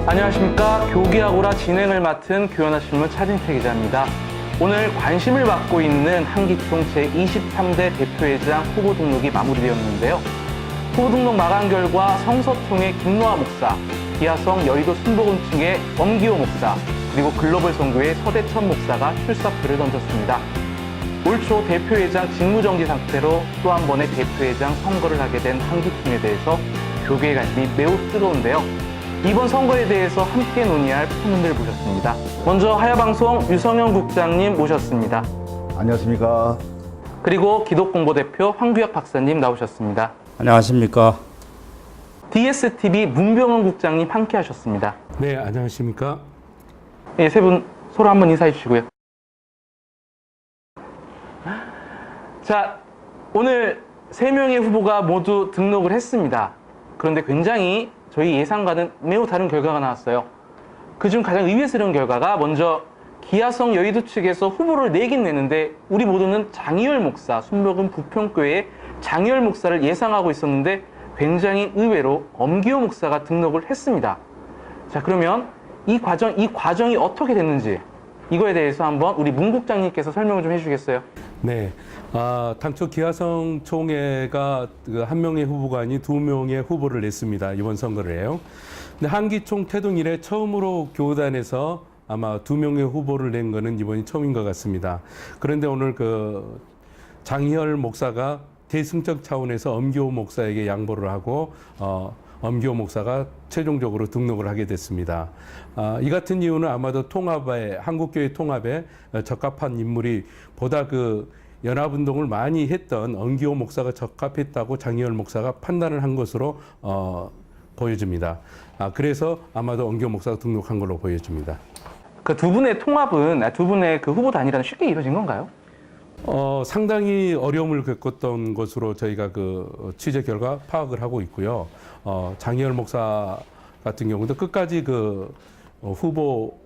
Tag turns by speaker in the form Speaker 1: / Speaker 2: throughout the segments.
Speaker 1: 안녕하십니까. 교기하고라 진행을 맡은 교연아신문 차진태 기자입니다. 오늘 관심을 받고 있는 한기총 제23대 대표회장 후보 등록이 마무리되었는데요. 후보 등록 마감 결과 성서총의 김노하 목사, 기아성 여의도 순복음층의 엄기호 목사, 그리고 글로벌 선교의 서대천 목사가 출사표를 던졌습니다. 올 초 대표회장 직무정지 상태로 또 한 번의 대표회장 선거를 하게 된 한기총에 대해서 교계의 관심이 매우 뜨거운데요. 이번 선거에 대해서 함께 논의할 패널을 모셨습니다. 먼저 하야방송 유성현 국장님 모셨습니다.
Speaker 2: 안녕하십니까.
Speaker 1: 그리고 기독공보대표 황규혁 박사님 나오셨습니다.
Speaker 3: 안녕하십니까.
Speaker 1: DSTV 문병헌 국장님 함께 하셨습니다.
Speaker 4: 네, 안녕하십니까.
Speaker 1: 네, 세 분 서로 한번 인사해 주시고요. 자, 오늘 3명의 후보가 모두 등록을 했습니다. 그런데 굉장히 저희 예상과는 매우 다른 결과가 나왔어요. 그중 가장 의외스러운 결과가 먼저 기아성 여의도 측에서 후보를 내긴 내는데 우리 모두는 장희열 목사, 순복음 부평교회의 장희열 목사를 예상하고 있었는데 굉장히 의외로 엄기호 목사가 등록을 했습니다. 자, 그러면 이 과정이 어떻게 됐는지 이거에 대해서 한번 우리 문 국장님께서 설명을 좀 해주시겠어요?
Speaker 4: 네, 당초 기아성 총회가 한 명의 후보가 아닌 2명의 후보를 냈습니다. 이번 선거를 해요. 근데 한기총 태동 이래 처음으로 교단에서 아마 2명의 후보를 낸 거는 이번이 처음인 것 같습니다. 그런데 오늘 그 장희열 목사가 대승적 차원에서 엄기호 목사에게 양보를 하고 엄기호 목사가 최종적으로 등록을 하게 됐습니다. 이 같은 이유는 아마도 한국교회 통합에 적합한 인물이 보다 그 연합운동을 많이 했던 엄기호 목사가 적합했다고 장희열 목사가 판단을 한 것으로 보여집니다. 그래서 아마도 엄기호 목사가 등록한 걸로 보여집니다.
Speaker 1: 그 두 분의 통합은 두 분의 그 후보 단일화는 쉽게 이루어진 건가요?
Speaker 4: 상당히 어려움을 겪었던 것으로 저희가 그 취재 결과 파악을 하고 있고요. 장희열 목사 같은 경우도 끝까지 그 후보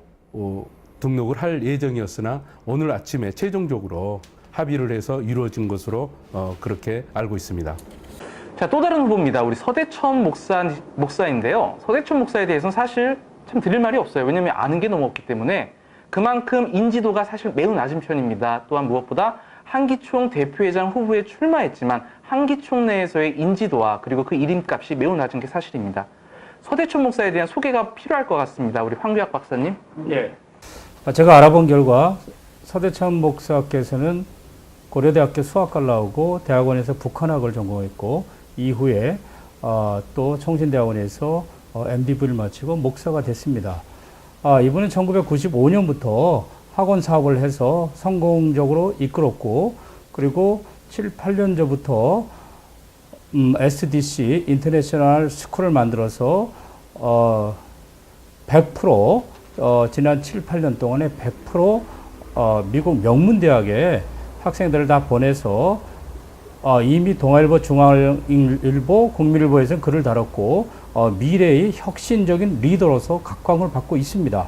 Speaker 4: 등록을 할 예정이었으나 오늘 아침에 최종적으로 합의를 해서 이루어진 것으로 그렇게 알고 있습니다.
Speaker 1: 자, 또 다른 후보입니다. 우리 서대천 목사인데요. 서대천 목사에 대해서는 사실 참 드릴 말이 없어요. 왜냐하면 아는 게 너무 없기 때문에 그만큼 인지도가 사실 매우 낮은 편입니다. 또한 무엇보다 한기총 대표회장 후보에 출마했지만 한기총 내에서의 인지도와 그리고 그 이름값이 매우 낮은 게 사실입니다. 서대천 목사에 대한 소개가 필요할 것 같습니다. 우리 황규혁 박사님.
Speaker 3: 예. 제가 알아본 결과 서대천 목사께서는 고려대학교 수학과를 나오고 대학원에서 북한학을 전공했고 이후에 또 총신대학원에서 MDV를 마치고 목사가 됐습니다. 이분은 1995년부터 학원 사업을 해서 성공적으로 이끌었고 그리고 7, 8년 전부터 SDC 인터내셔널 스쿨을 만들어서 100% 지난 7, 8년 동안에 100% 미국 명문대학에 학생들을 다 보내서 이미 동아일보, 중앙일보, 국민일보에서는 글을 달았고 미래의 혁신적인 리더로서 각광을 받고 있습니다.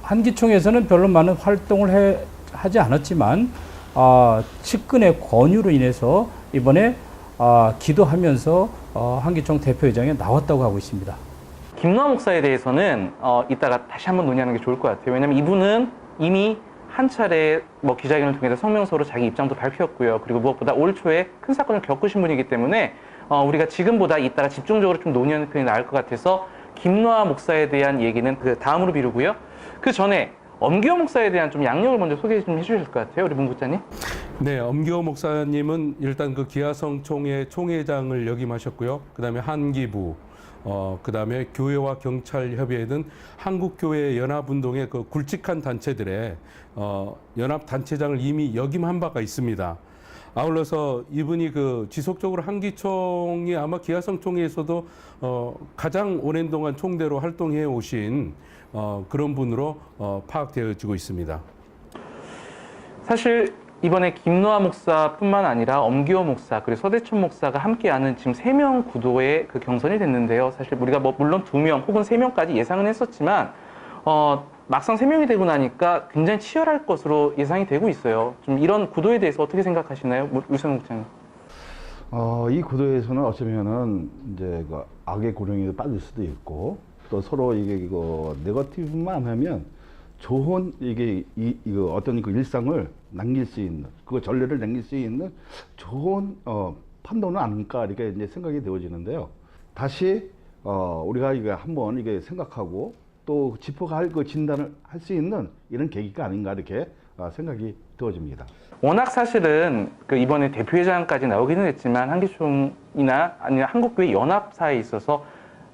Speaker 3: 한기총에서는 별로 많은 활동을 하지 않았지만 측근의 권유로 인해서 이번에 기도하면서 한기총 대표회장에 나왔다고 하고 있습니다.
Speaker 1: 김노하 목사에 대해서는 이따가 다시 한번 논의하는 게 좋을 것 같아요. 왜냐하면 이분은 이미 한 차례 기자회견을 통해서 성명서로 자기 입장도 밝혔고요. 그리고 무엇보다 올 초에 큰 사건을 겪으신 분이기 때문에 우리가 지금보다 이따가 집중적으로 좀 논의하는 편이 나을 것 같아서 김노하 목사에 대한 얘기는 그 다음으로 미루고요. 그 전에 엄기호 목사에 대한 좀 양력을 먼저 소개 좀 해주실 것 같아요. 우리 문 국장님.
Speaker 4: 네, 엄기호 목사님은 일단 그 기아성 총회 총회장을 역임하셨고요. 그다음에 한기부, 그다음에 교회와 경찰 협의회 등 한국교회 연합운동의 그 굵직한 단체들의 연합 단체장을 이미 역임한 바가 있습니다. 아울러서 이분이 그 지속적으로 한기총이 아마 기아성 총회에서도 가장 오랜 동안 총대로 활동해 오신 그런 분으로 파악되어지고 있습니다.
Speaker 1: 사실 이번에 김노하 목사뿐만 아니라 엄기호 목사 그리고 서대천 목사가 함께하는 지금 3명 구도의 그 경선이 됐는데요. 사실 우리가 물론 2명 혹은 3명까지 예상은 했었지만 막상 3명이 되고 나니까 굉장히 치열할 것으로 예상이 되고 있어요. 좀 이런 구도에 대해서 어떻게 생각하시나요? 유성현 국장님.
Speaker 2: 이 구도에서는 어쩌면은 이제 그 악의 고령에 빠질 수도 있고 또 서로 이게 이거 네거티브만 하면 좋은 이거 어떤 그 일상을 남길 수 있는 그 전례를 남길 수 있는 좋은 판도는 아닐까 이렇게 이제 생각이 되어지는데요. 다시 우리가 이게 한번 이게 생각하고 또 짚어갈 그 진단을 할 수 있는 이런 계기가 아닌가 이렇게 생각이 되어집니다.
Speaker 1: 워낙 사실은 그 이번에 대표회장까지 나오기는 했지만 한기총이나 아니면 한국교회 연합사에 있어서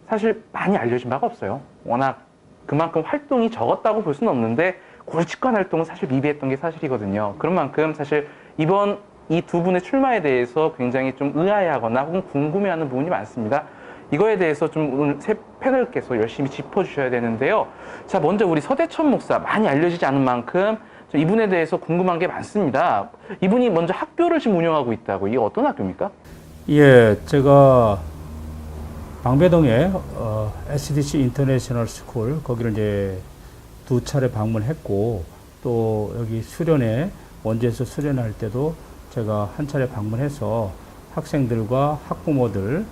Speaker 1: 사실 많이 알려진 바가 없어요. 워낙 그만큼 활동이 적었다고 볼 수는 없는데 굵직한 활동은 사실 미비했던 게 사실이거든요. 그런 만큼 사실 이번 이 두 분의 출마에 대해서 굉장히 좀 의아해하거나 혹은 궁금해하는 부분이 많습니다. 이거에 대해서 좀 오늘 세 패널께서 열심히 짚어주셔야 되는데요. 자, 먼저 우리 서대천 목사, 많이 알려지지 않은 만큼 이분에 대해서 궁금한 게 많습니다. 이분이 먼저 학교를 지금 운영하고 있다고. 이게 어떤 학교입니까?
Speaker 3: 예, 제가 방배동에 SDC 인터내셔널 스쿨 거기를 이제 2차례 방문했고 또 여기 수련회 원주에서 수련할 때도 제가 한 차례 방문해서 학생들과 학부모들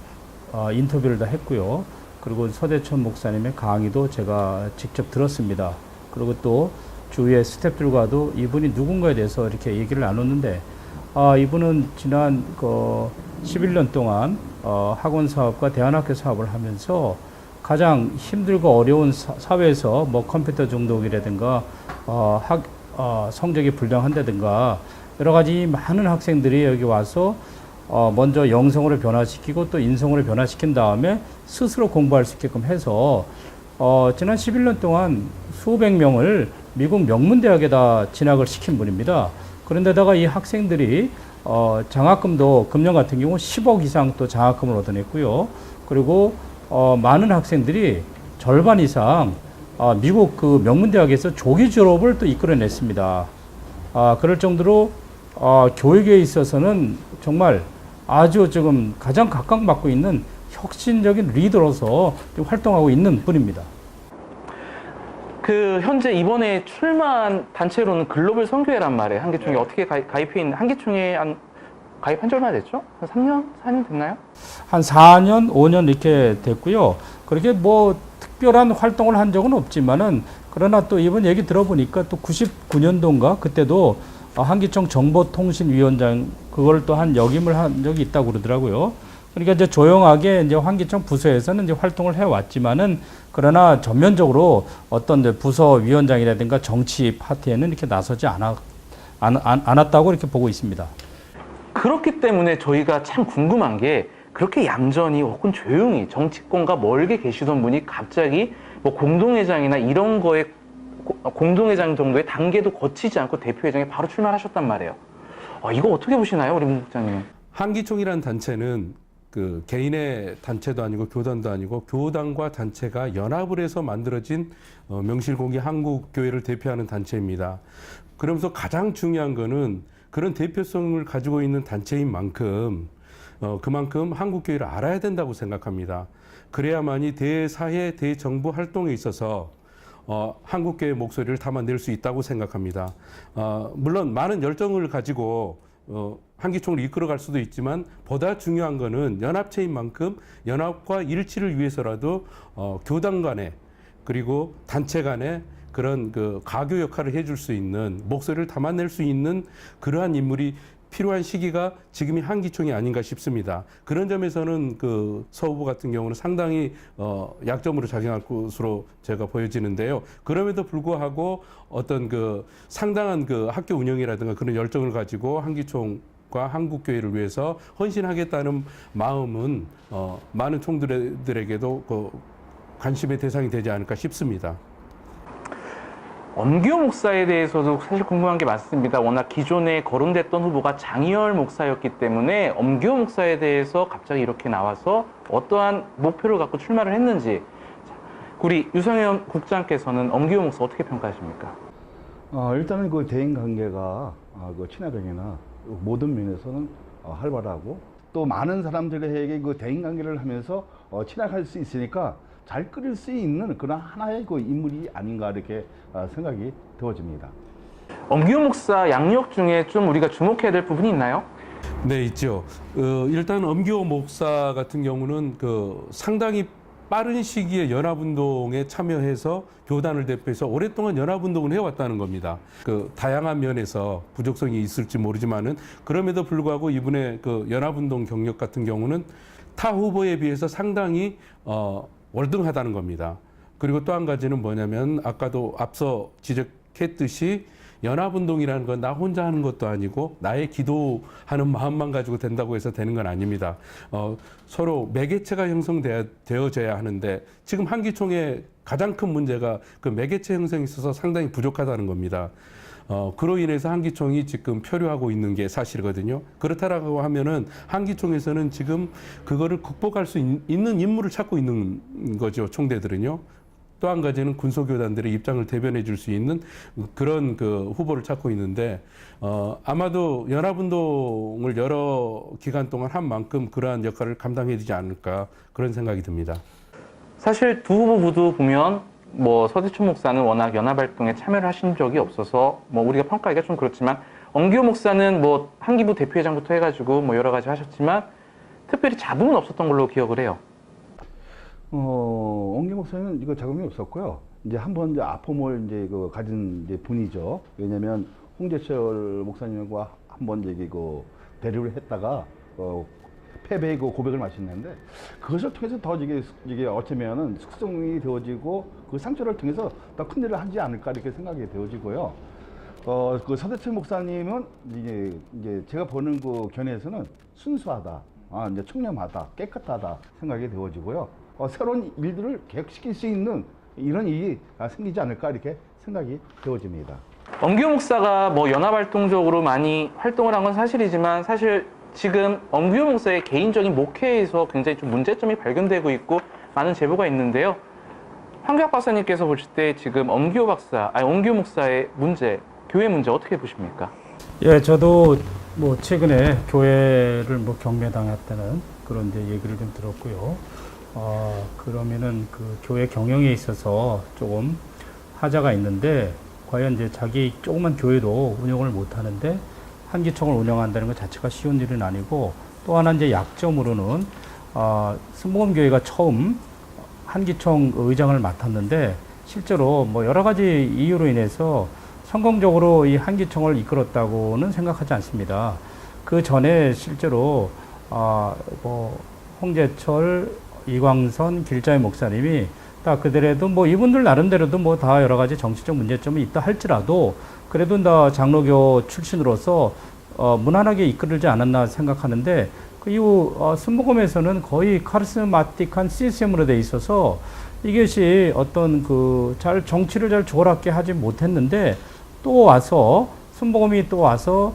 Speaker 3: 인터뷰를 다 했고요. 그리고 서대천 목사님의 강의도 제가 직접 들었습니다. 그리고 또 주위의 스태프들과도 이분이 누군가에 대해서 이렇게 얘기를 나눴는데 이분은 지난 11년 동안 학원 사업과 대안학교 사업을 하면서 가장 힘들고 어려운 사회에서 뭐 컴퓨터 중독이라든가 성적이 불량한다든가 여러 가지 많은 학생들이 여기 와서 먼저 영성으로 변화시키고 또 인성으로 변화시킨 다음에 스스로 공부할 수 있게끔 해서 지난 11년 동안 수백 명을 미국 명문대학에다 진학을 시킨 분입니다. 그런데다가 이 학생들이 장학금도 금년 같은 경우 10억 이상 또 장학금을 얻어냈고요. 그리고 많은 학생들이 절반 이상 미국 그 명문대학에서 조기 졸업을 또 이끌어냈습니다. 그럴 정도로 교육에 있어서는 정말 아주 지금 가장 각광받고 있는 혁신적인 리더로서 활동하고 있는 분입니다.
Speaker 1: 그 현재 이번에 출마한 단체로는 글로벌 선교회란 말이에요. 한기총에 어떻게 가입해 있는 한기총에 가입한 지 얼마나 됐죠? 한 3년, 4년 됐나요?
Speaker 3: 한 4년, 5년 이렇게 됐고요. 그렇게 뭐 특별한 활동을 한 적은 없지만은 그러나 또 이번 얘기 들어보니까 또 99년도인가 그때도 한기총 정보통신위원장 그걸 또 한 역임을 한 적이 있다고 그러더라고요. 그러니까 이제 조용하게 이제 한기총 부서에서는 이제 활동을 해왔지만은 그러나 전면적으로 어떤 이제 부서 위원장이라든가 정치 파티에는 이렇게 나서지 않았다고 이렇게 보고 있습니다.
Speaker 1: 그렇기 때문에 저희가 참 궁금한 게 그렇게 얌전히 혹은 조용히 정치권과 멀게 계시던 분이 갑자기 뭐 공동회장이나 이런 거에 공동회장 정도의 단계도 거치지 않고 대표회장에 바로 출마하셨단 말이에요. 이거 어떻게 보시나요, 우리 문 국장님은?
Speaker 4: 한기총이라는 단체는 그 개인의 단체도 아니고 교단도 아니고 교단과 단체가 연합을 해서 만들어진 명실공히 한국교회를 대표하는 단체입니다. 그러면서 가장 중요한 거는 그런 대표성을 가지고 있는 단체인 만큼 그만큼 한국교회를 알아야 된다고 생각합니다. 그래야만이 대사회, 대정부 활동에 있어서 한국교회의 목소리를 담아낼 수 있다고 생각합니다. 물론 많은 열정을 가지고 한기총을 이끌어갈 수도 있지만 보다 중요한 거는 연합체인 만큼 연합과 일치를 위해서라도 교단 간에 그리고 단체 간에 그런 그 가교 역할을 해줄 수 있는 목소리를 담아낼 수 있는 그러한 인물이 필요한 시기가 지금이 한기총이 아닌가 싶습니다. 그런 점에서는 그 서 후보 같은 경우는 상당히 약점으로 작용할 것으로 제가 보여지는데요. 그럼에도 불구하고 어떤 그 상당한 그 학교 운영이라든가 그런 열정을 가지고 한기총과 한국교회를 위해서 헌신하겠다는 마음은 많은 총들에게도 그 관심의 대상이 되지 않을까 싶습니다.
Speaker 1: 엄기호 목사에 대해서도 사실 궁금한 게 많습니다. 워낙 기존에 거론됐던 후보가 장희열 목사였기 때문에 엄기호 목사에 대해서 갑자기 이렇게 나와서 어떠한 목표를 갖고 출마를 했는지 우리 유성현 국장께서는 엄기호 목사 어떻게 평가하십니까?
Speaker 2: 일단은 그 대인 관계가 그 친화적이나 모든 면에서는 활발하고 또 많은 사람들에게 그 대인 관계를 하면서 친화할 수 있으니까 잘 끌릴 수 있는 그런 하나의 그 인물이 아닌가 이렇게 생각이 되어집니다.
Speaker 1: 엄기호 목사 양력 중에 좀 우리가 주목해야 될 부분이 있나요?
Speaker 4: 네, 있죠. 일단 엄기호 목사 같은 경우는 그 상당히 빠른 시기에 연합운동에 참여해서 교단을 대표해서 오랫동안 연합운동을 해왔다는 겁니다. 그 다양한 면에서 부족성이 있을지 모르지만은 그럼에도 불구하고 이분의 그 연합운동 경력 같은 경우는 타 후보에 비해서 상당히 월등하다는 겁니다. 그리고 또 한 가지는 뭐냐면 아까도 앞서 지적했듯이 연합운동이라는 건 나 혼자 하는 것도 아니고 나의 기도하는 마음만 가지고 된다고 해서 되는 건 아닙니다. 서로 매개체가 형성되어져야 하는데 지금 한기총의 가장 큰 문제가 그 매개체 형성에 있어서 상당히 부족하다는 겁니다. 그로 인해서 한기총이 지금 표류하고 있는 게 사실이거든요. 그렇다라고 하면은 한기총에서는 지금 그거를 극복할 수 있는 인물을 찾고 있는 거죠. 총대들은요. 또 한 가지는 군소교단들의 입장을 대변해 줄 수 있는 그런 그 후보를 찾고 있는데 아마도 연합운동을 여러 기간 동안 한 만큼 그러한 역할을 감당해야 되지 않을까 그런 생각이 듭니다.
Speaker 1: 사실 두 후보 모두 보면 뭐 서대천 목사는 워낙 연합활동에 참여를 하신 적이 없어서 뭐 우리가 평가하기가 좀 그렇지만 엄기호 목사는 뭐 한기부 대표회장부터 해가지고 뭐 여러 가지 하셨지만 특별히 잡음은 없었던 걸로 기억을 해요.
Speaker 2: 옹기 목사는 이거 자금이 없었고요. 이제 한번 이제 아픔을 이제 그 가진 이제 분이죠. 왜냐면 홍재철 목사님과 한번 이제 그 대립을 했다가 패배의 그 고백을 마셨는데 그것을 통해서 더 이게 어쩌면은 숙성이 되어지고 그 상처를 통해서 더 큰 일을 하지 않을까 이렇게 생각이 되어지고요. 그 서대철 목사님은 이제 제가 보는 그 견해에서는 순수하다, 이제 청렴하다, 깨끗하다 생각이 되어지고요. 새로운 일들을 계획시킬 수 있는 이런 일이 생기지 않을까 이렇게 생각이 되어집니다.
Speaker 1: 엄기호 목사가 뭐 연합활동적으로 많이 활동을 한 건 사실이지만 사실 지금 엄기호 목사의 개인적인 목회에서 굉장히 좀 문제점이 발견되고 있고 많은 제보가 있는데요. 황교안 박사님께서 보실 때 지금 엄기호 목사의 문제, 교회 문제 어떻게 보십니까?
Speaker 3: 예, 저도 뭐 최근에 교회를 뭐 경매당했다는 그런 이제 얘기를 좀 들었고요. 그러면은 그 교회 경영에 있어서 조금 하자가 있는데 과연 이제 자기 조그만 교회도 운영을 못 하는데 한기총을 운영한다는 것 자체가 쉬운 일은 아니고 또 하나 이제 약점으로는 순복음교회가 처음 한기총 의장을 맡았는데 실제로 뭐 여러 가지 이유로 인해서 성공적으로 이 한기총을 이끌었다고는 생각하지 않습니다. 그 전에 실제로 뭐 홍재철, 이광선, 길자의 목사님이 다 그들에도 뭐 이분들 나름대로도 뭐 다 여러 가지 정치적 문제점이 있다 할지라도 그래도 다 장로교 출신으로서 무난하게 이끌지 않았나 생각하는데 그 이후 순복음에서는 거의 카리스마틱한 시스템으로 돼 있어서 이것이 어떤 그 잘 정치를 잘 조화롭게 하지 못했는데 또 와서 순복음이 또 와서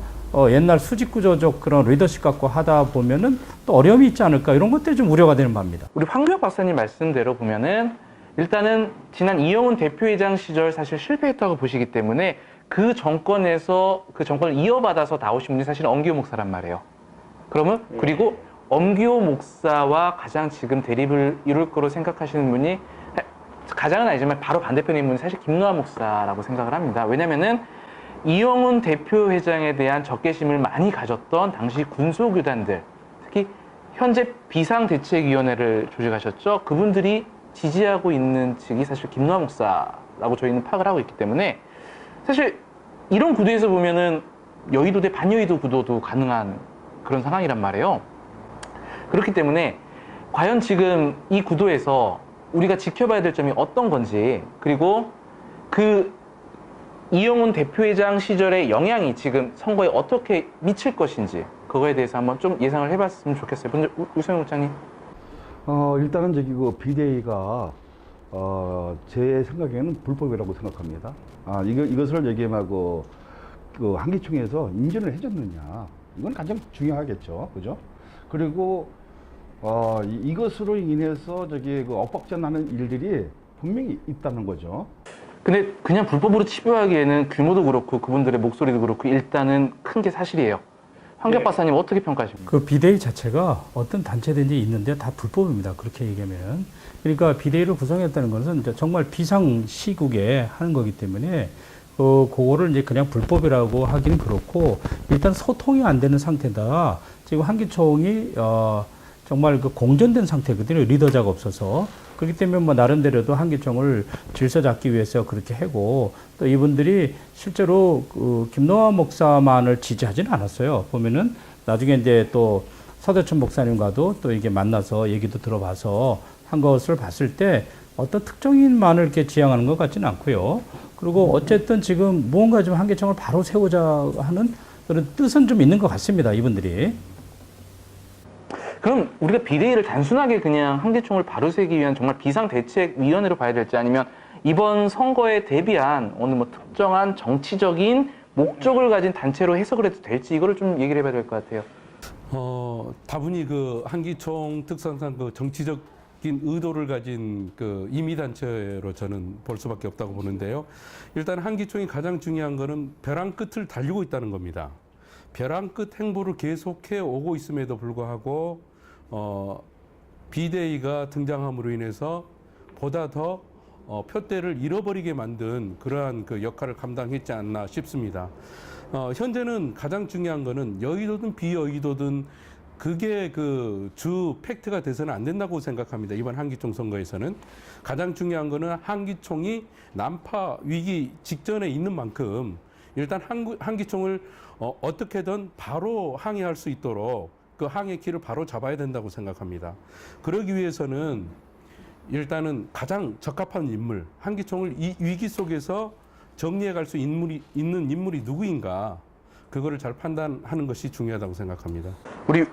Speaker 3: 옛날 수직구조적 그런 리더십 갖고 하다 보면은 또 어려움이 있지 않을까 이런 것들이 좀 우려가 되는 바입니다.
Speaker 1: 우리 황교안 박사님 말씀대로 보면은 일단은 지난 이영훈 대표회장 시절 사실 실패했다고 보시기 때문에 그 정권에서 그 정권을 이어받아서 나오신 분이 사실 엄기호 목사란 말이에요. 그러면 그리고 엄기호 목사와 가장 지금 대립을 이룰 거로 생각하시는 분이 가장은 아니지만 바로 반대편에 있는 분이 사실 김노한 목사라고 생각을 합니다. 왜냐면은 이영훈 대표회장에 대한 적개심을 많이 가졌던 당시 군소교단들, 특히 현재 비상대책위원회를 조직하셨죠. 그분들이 지지하고 있는 측이 사실 김노한 목사라고 저희는 파악을 하고 있기 때문에 사실 이런 구도에서 보면은 여의도 대 반여의도 구도도 가능한 그런 상황이란 말이에요. 그렇기 때문에 과연 지금 이 구도에서 우리가 지켜봐야 될 점이 어떤 건지, 그리고 그 이영훈 대표회장 시절의 영향이 지금 선거에 어떻게 미칠 것인지 그거에 대해서 한번 좀 예상을 해봤으면 좋겠어요. 먼저 유성현 국장님.
Speaker 2: 일단은 그 비대위가 제 생각에는 불법이라고 생각합니다. 이것을 얘기하고 그 한기총에서 인정을 해줬느냐, 이건 가장 중요하겠죠, 그죠? 그리고 이것으로 인해서 그 엇박전하는 일들이 분명히 있다는 거죠.
Speaker 1: 근데 그냥 불법으로 치부하기에는 규모도 그렇고 그분들의 목소리도 그렇고 일단은 큰 게 사실이에요. 황교안 박사님 어떻게 평가하십니까?
Speaker 3: 그 비대위 자체가 어떤 단체든지 있는데 다 불법입니다. 그렇게 얘기하면. 그러니까 비대위를 구성했다는 것은 이제 정말 비상시국에 하는 거기 때문에 그거를 이제 그냥 불법이라고 하기는 그렇고 일단 소통이 안 되는 상태다. 지금 한기총이 정말 그 공전된 상태거든요. 리더자가 없어서. 그렇기 때문에 뭐 나름대로도 한기총을 질서 잡기 위해서 그렇게 하고 또 이분들이 실제로 그 김노하 목사만을 지지하지는 않았어요. 보면은 나중에 이제 또 서대천 목사님과도 또 이게 만나서 얘기도 들어봐서 한 것을 봤을 때 어떤 특정인만을 이렇게 지향하는 것 같지는 않고요. 그리고 어쨌든 지금 무언가 좀 한기총을 바로 세우자 하는 그런 뜻은 좀 있는 것 같습니다. 이분들이.
Speaker 1: 그럼 우리가 비대위를 단순하게 그냥 한기총을 바로 세기 위한 정말 비상대책위원회로 봐야 될지 아니면 이번 선거에 대비한 어느 뭐 특정한 정치적인 목적을 가진 단체로 해석을 해도 될지 이거를 좀 얘기를 해봐야 될 것 같아요.
Speaker 4: 다분히 그 한기총 특성상 그 정치적인 의도를 가진 그 임의단체로 저는 볼 수밖에 없다고 보는데요. 일단 한기총이 가장 중요한 거는 벼랑 끝을 달리고 있다는 겁니다. 벼랑 끝 행보를 계속해 오고 있음에도 불구하고 비대위가 등장함으로 인해서 보다 더 표대를 잃어버리게 만든 그러한 그 역할을 감당했지 않나 싶습니다. 현재는 가장 중요한 거는 여의도든 비여의도든 그게 그 주 팩트가 돼서는 안 된다고 생각합니다. 이번 한기총 선거에서는 가장 중요한 거는 한기총이 난파 위기 직전에 있는 만큼 일단 한기총을 어떻게든 바로 항해할 수 있도록 그 항해 길을 바로 잡아야 된다고 생각합니다. 그러기 위해서는 일단은 가장 적합한 인물, 한기총을 이 위기 속에서 정리해 갈 수 있는 인물이 누구인가, 그거를 잘 판단하는 것이 중요하다고 생각합니다.
Speaker 1: 우리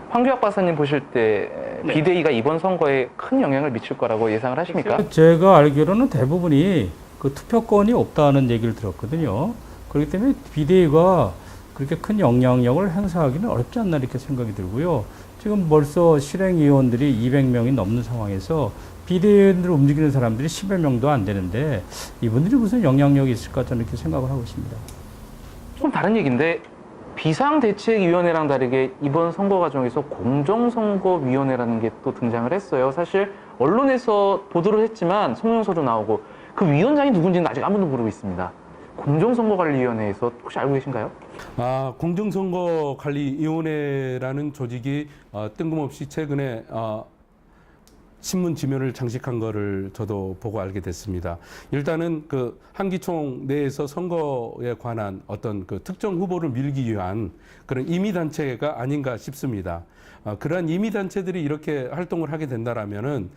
Speaker 1: 황교안 박사님 보실 때 비대위가 이번 선거에 큰 영향을 미칠 거라고 예상을 하십니까?
Speaker 3: 제가 알기로는 대부분이 그 투표권이 없다는 얘기를 들었거든요. 그렇기 때문에 비대위가 그렇게 큰 영향력을 행사하기는 어렵지 않나 이렇게 생각이 들고요. 지금 벌써 실행위원들이 200명이 넘는 상황에서 비대위원으로 움직이는 사람들이 10여 명도 안 되는데 이분들이 무슨 영향력이 있을까 저는 이렇게 생각을 하고 있습니다.
Speaker 1: 좀 다른 얘기인데 비상대책위원회랑 다르게 이번 선거 과정에서 공정선거위원회라는 게 또 등장을 했어요. 사실 언론에서 보도를 했지만 성명서도 나오고 그 위원장이 누군지는 아직 아무도 모르고 있습니다. 공정선거관리위원회에서 혹시 알고 계신가요?
Speaker 4: 공정선거관리위원회라는 조직이 뜬금없이 최근에 신문 지면을 장식한 거를 저도 보고 알게 됐습니다. 일단은 그 한기총 내에서 선거에 관한 어떤 그 특정 후보를 밀기 위한 그런 임의단체가 아닌가 싶습니다. 그러한 임의단체들이 이렇게 활동을 하게 된다라면은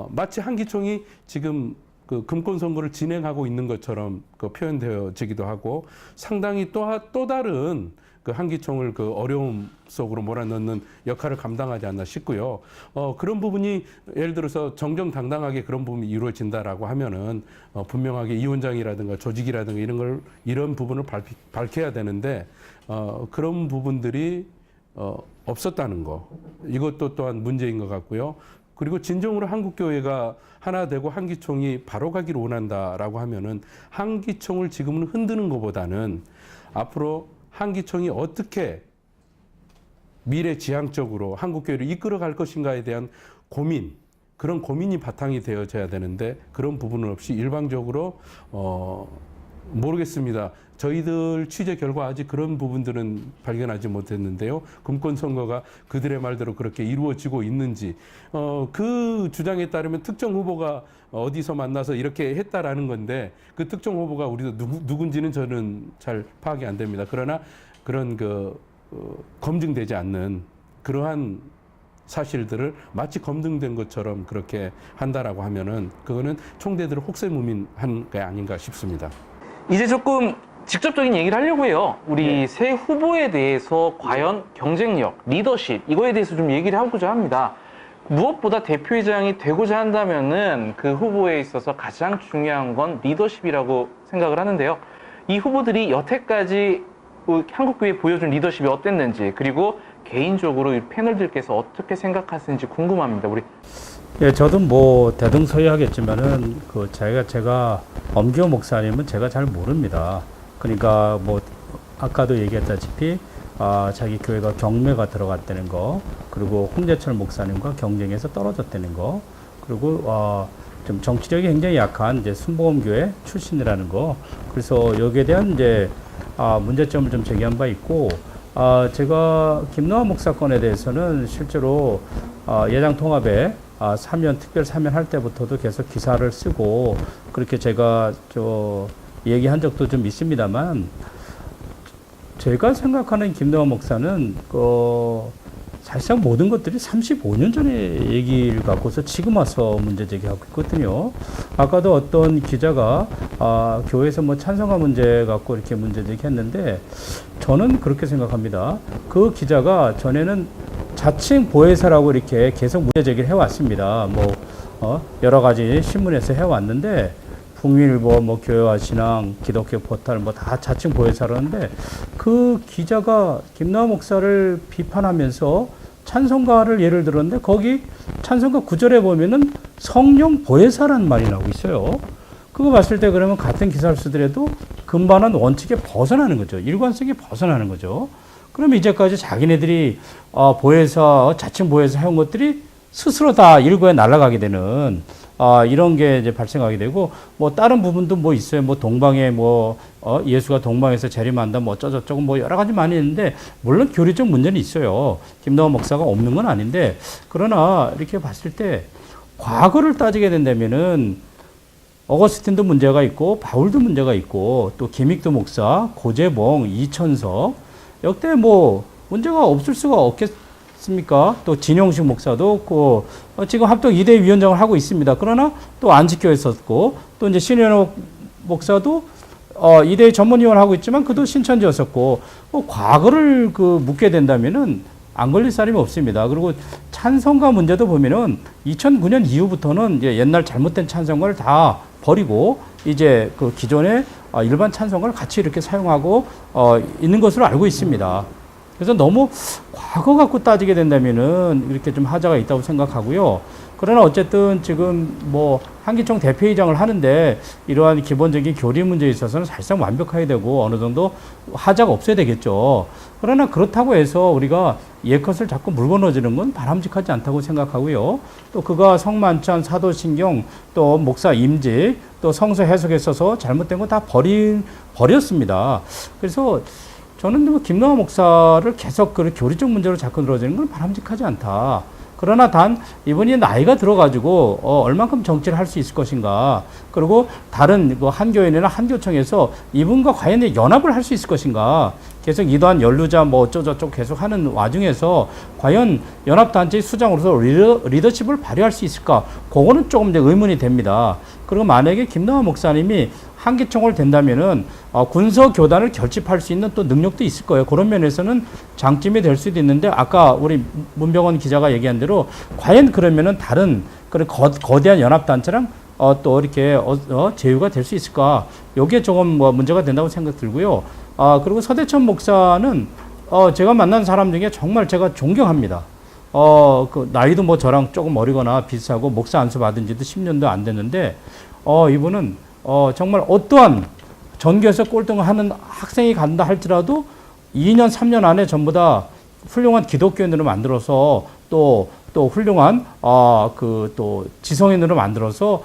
Speaker 4: 마치 한기총이 지금 그 금권 선거를 진행하고 있는 것처럼 그 표현되어지기도 하고 상당히 또 다른 그 한기총을 그 어려움 속으로 몰아넣는 역할을 감당하지 않나 싶고요. 그런 부분이 예를 들어서 정정당당하게 그런 부분이 이루어진다라고 하면은 분명하게 위원장이라든가 조직이라든가 이런 부분을 밝혀야 되는데 그런 부분들이 없었다는 거, 이것도 또한 문제인 것 같고요. 그리고 진정으로 한국교회가 하나 되고 한기총이 바로 가기를 원한다라고 하면은 한기총을 지금은 흔드는 것보다는 앞으로 한기총이 어떻게 미래지향적으로 한국교회를 이끌어갈 것인가에 대한 고민, 그런 고민이 바탕이 되어져야 되는데 그런 부분은 없이 일방적으로 모르겠습니다. 저희들 취재 결과 아직 그런 부분들은 발견하지 못했는데요. 금권 선거가 그들의 말대로 그렇게 이루어지고 있는지, 그 주장에 따르면 특정 후보가 어디서 만나서 이렇게 했다라는 건데 그 특정 후보가 우리도 누군지는 저는 잘 파악이 안 됩니다. 그러나 그런 검증되지 않는 그러한 사실들을 마치 검증된 것처럼 그렇게 한다라고 하면은 그거는 총대들을 혹세무민한 게 아닌가 싶습니다.
Speaker 1: 이제 조금 직접적인 얘기를 하려고 해요. 우리 새 후보에 대해서 과연 경쟁력, 리더십 이거에 대해서 좀 얘기를 하고자 합니다. 무엇보다 대표회장이 되고자 한다면은 그 후보에 있어서 가장 중요한 건 리더십이라고 생각을 하는데요. 이 후보들이 여태까지 한국교회에 보여준 리더십이 어땠는지, 그리고 개인적으로 이 패널들께서 어떻게 생각하시는지 궁금합니다. 우리
Speaker 3: 예, 저도 뭐 대등서이하겠지만은 제가 엄기호 목사님은 제가 잘 모릅니다. 그러니까 뭐 아까도 얘기했다시피 자기 교회가 경매가 들어갔다는 거, 그리고 홍재철 목사님과 경쟁에서 떨어졌다는 거, 그리고 좀 정치력이 굉장히 약한 이제 순복음교회 출신이라는 거. 그래서 여기에 대한 이제 문제점을 좀 제기한 바 있고, 제가 김노하 목사 건에 대해서는 실제로 예당 통합에 사면 특별 사면할 때부터도 계속 기사를 쓰고 그렇게 제가 얘기한 적도 좀 있습니다만 제가 생각하는 김대환 목사는 사실상 모든 것들이 35년 전의 얘기를 갖고서 지금 와서 문제 제기하고 있거든요. 아까도 어떤 기자가 교회에서 뭐 찬성과 문제 갖고 이렇게 문제 제기했는데 저는 그렇게 생각합니다. 그 기자가 전에는 자칭 보혜사라고 이렇게 계속 문제 제기를 해왔습니다. 여러 가지 신문에서 해왔는데 북미일보, 교회와 신앙, 기독교 포털 다 자칭 보혜사라는데 그 기자가 김남호 목사를 비판하면서 찬송가를 예를 들었는데 거기 찬송가 9절에 보면은 성령 보혜사라는 말이 나오고 있어요. 그거 봤을 때 그러면 같은 기사를 쓰더라도 근반한 원칙에 벗어나는 거죠. 일관성에 벗어나는 거죠. 그러면 이제까지 자기네들이 보혜사, 자칭 보혜사 해온 것들이 스스로 다 일거에 날아가게 되는 이런 게 이제 발생하게 되고 다른 부분도 있어요. 동방에 예수가 동방에서 재림한다 어쩌고저쩌고 여러 가지 많이 있는데 물론 교리적 문제는 있어요. 김남호 목사가 없는 건 아닌데 그러나 이렇게 봤을 때 과거를 따지게 된다면은 어거스틴도 문제가 있고 바울도 문제가 있고 또 김익도 목사, 고재봉, 이천석 역대 문제가 없을 수가 없겠습니까? 또 진용식 목사도 없고 지금 합동 2대 위원장을 하고 있습니다. 그러나 또 안지교에 있었고 또 이제 신현옥 목사도 2대 전문위원 하고 있지만 그도 신천지였었고 과거를 묻게 된다면은 안 걸릴 사람이 없습니다. 그리고 찬송가 문제도 보면은 2009년 이후부터는 이제 옛날 잘못된 찬송가를 다 버리고 이제 기존의 일반 찬송가를 같이 이렇게 사용하고 있는 것으로 알고 있습니다. 그래서 너무 과거 갖고 따지게 된다면은 이렇게 좀 하자가 있다고 생각하고요. 그러나 어쨌든 지금 한기총 대표이장을 하는데 이러한 기본적인 교리 문제에 있어서는 사실상 완벽해야 되고 어느 정도 하자가 없어야 되겠죠. 그러나 그렇다고 해서 우리가 옛것을 자꾸 물건어지는 건 바람직하지 않다고 생각하고요. 또 그가 성만찬, 사도신경, 또 목사 임직, 또 성서 해석에 있어서 잘못된 거 다 버렸습니다. 그래서 저는 김남호 목사를 계속 교리적 문제로 자꾸 늘어지는 건 바람직하지 않다. 그러나 단 이분이 나이가 들어가지고 얼만큼 정치를 할 수 있을 것인가. 그리고 다른 한교연이나 한교청에서 이분과 과연 연합을 할 수 있을 것인가. 계속 이도한 연루자 어쩌고저쩌고 계속 하는 와중에서 과연 연합단체의 수장으로서 리더십을 발휘할 수 있을까. 그거는 조금 이제 의문이 됩니다. 그리고 만약에 김남호 목사님이 한기총을 된다면은 군서교단을 결집할 수 있는 또 능력도 있을 거예요. 그런 면에서는 장점이 될 수도 있는데 아까 우리 문병원 기자가 얘기한 대로 과연 그러면은 다른 그런 거대한 연합단체랑 또 이렇게 제휴가 될 수 있을까? 여기에 조금 문제가 된다고 생각 들고요. 그리고 서대천 목사는 제가 만난 사람 중에 정말 제가 존경합니다. 나이도 저랑 조금 어리거나 비슷하고 목사 안수 받은 지도 10년도 안 됐는데 이분은 정말 어떠한 전교에서 꼴등을 하는 학생이 간다 할지라도 2년, 3년 안에 전부 다 훌륭한 기독교인으로 만들어서 또 훌륭한 또 지성인으로 만들어서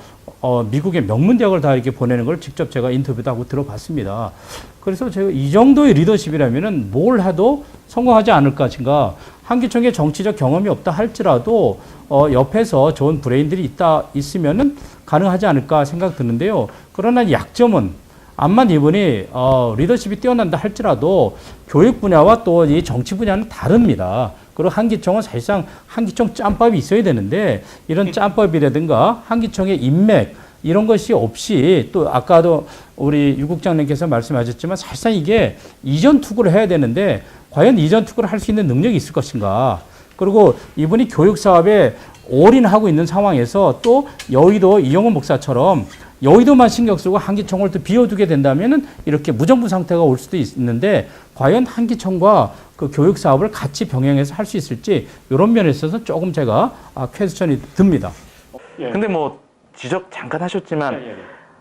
Speaker 3: 미국의 명문대학을 다 이렇게 보내는 걸 직접 제가 인터뷰도 하고 들어봤습니다. 그래서 제가 이 정도의 리더십이라면은 뭘 해도 성공하지 않을까 생각. 한기총의 정치적 경험이 없다 할지라도 옆에서 좋은 브레인들이 있으면은 가능하지 않을까 생각 드는데요. 그러나 약점은 암만 이분이 리더십이 뛰어난다 할지라도 교육 분야와 또 이 정치 분야는 다릅니다. 그리고 한기총은 사실상 한기총 짬밥이 있어야 되는데 이런 짬밥이라든가 한기총의 인맥 이런 것이 없이 또 아까도 우리 유 국장님께서 말씀하셨지만 사실상 이게 이전 투구를 해야 되는데 과연 이전 투구를 할 수 있는 능력이 있을 것인가. 그리고 이분이 교육 사업에 올인하고 있는 상황에서 또 여의도 이용호 목사처럼 여의도만 신경 쓰고 한기총을 또 비워두게 된다면은 이렇게 무정부 상태가 올 수도 있는데 과연 한기총과 그 교육 사업을 같이 병행해서 할 수 있을지 이런 면에 있어서 조금 제가 퀘스천이 듭니다.
Speaker 1: 근데 지적 잠깐 하셨지만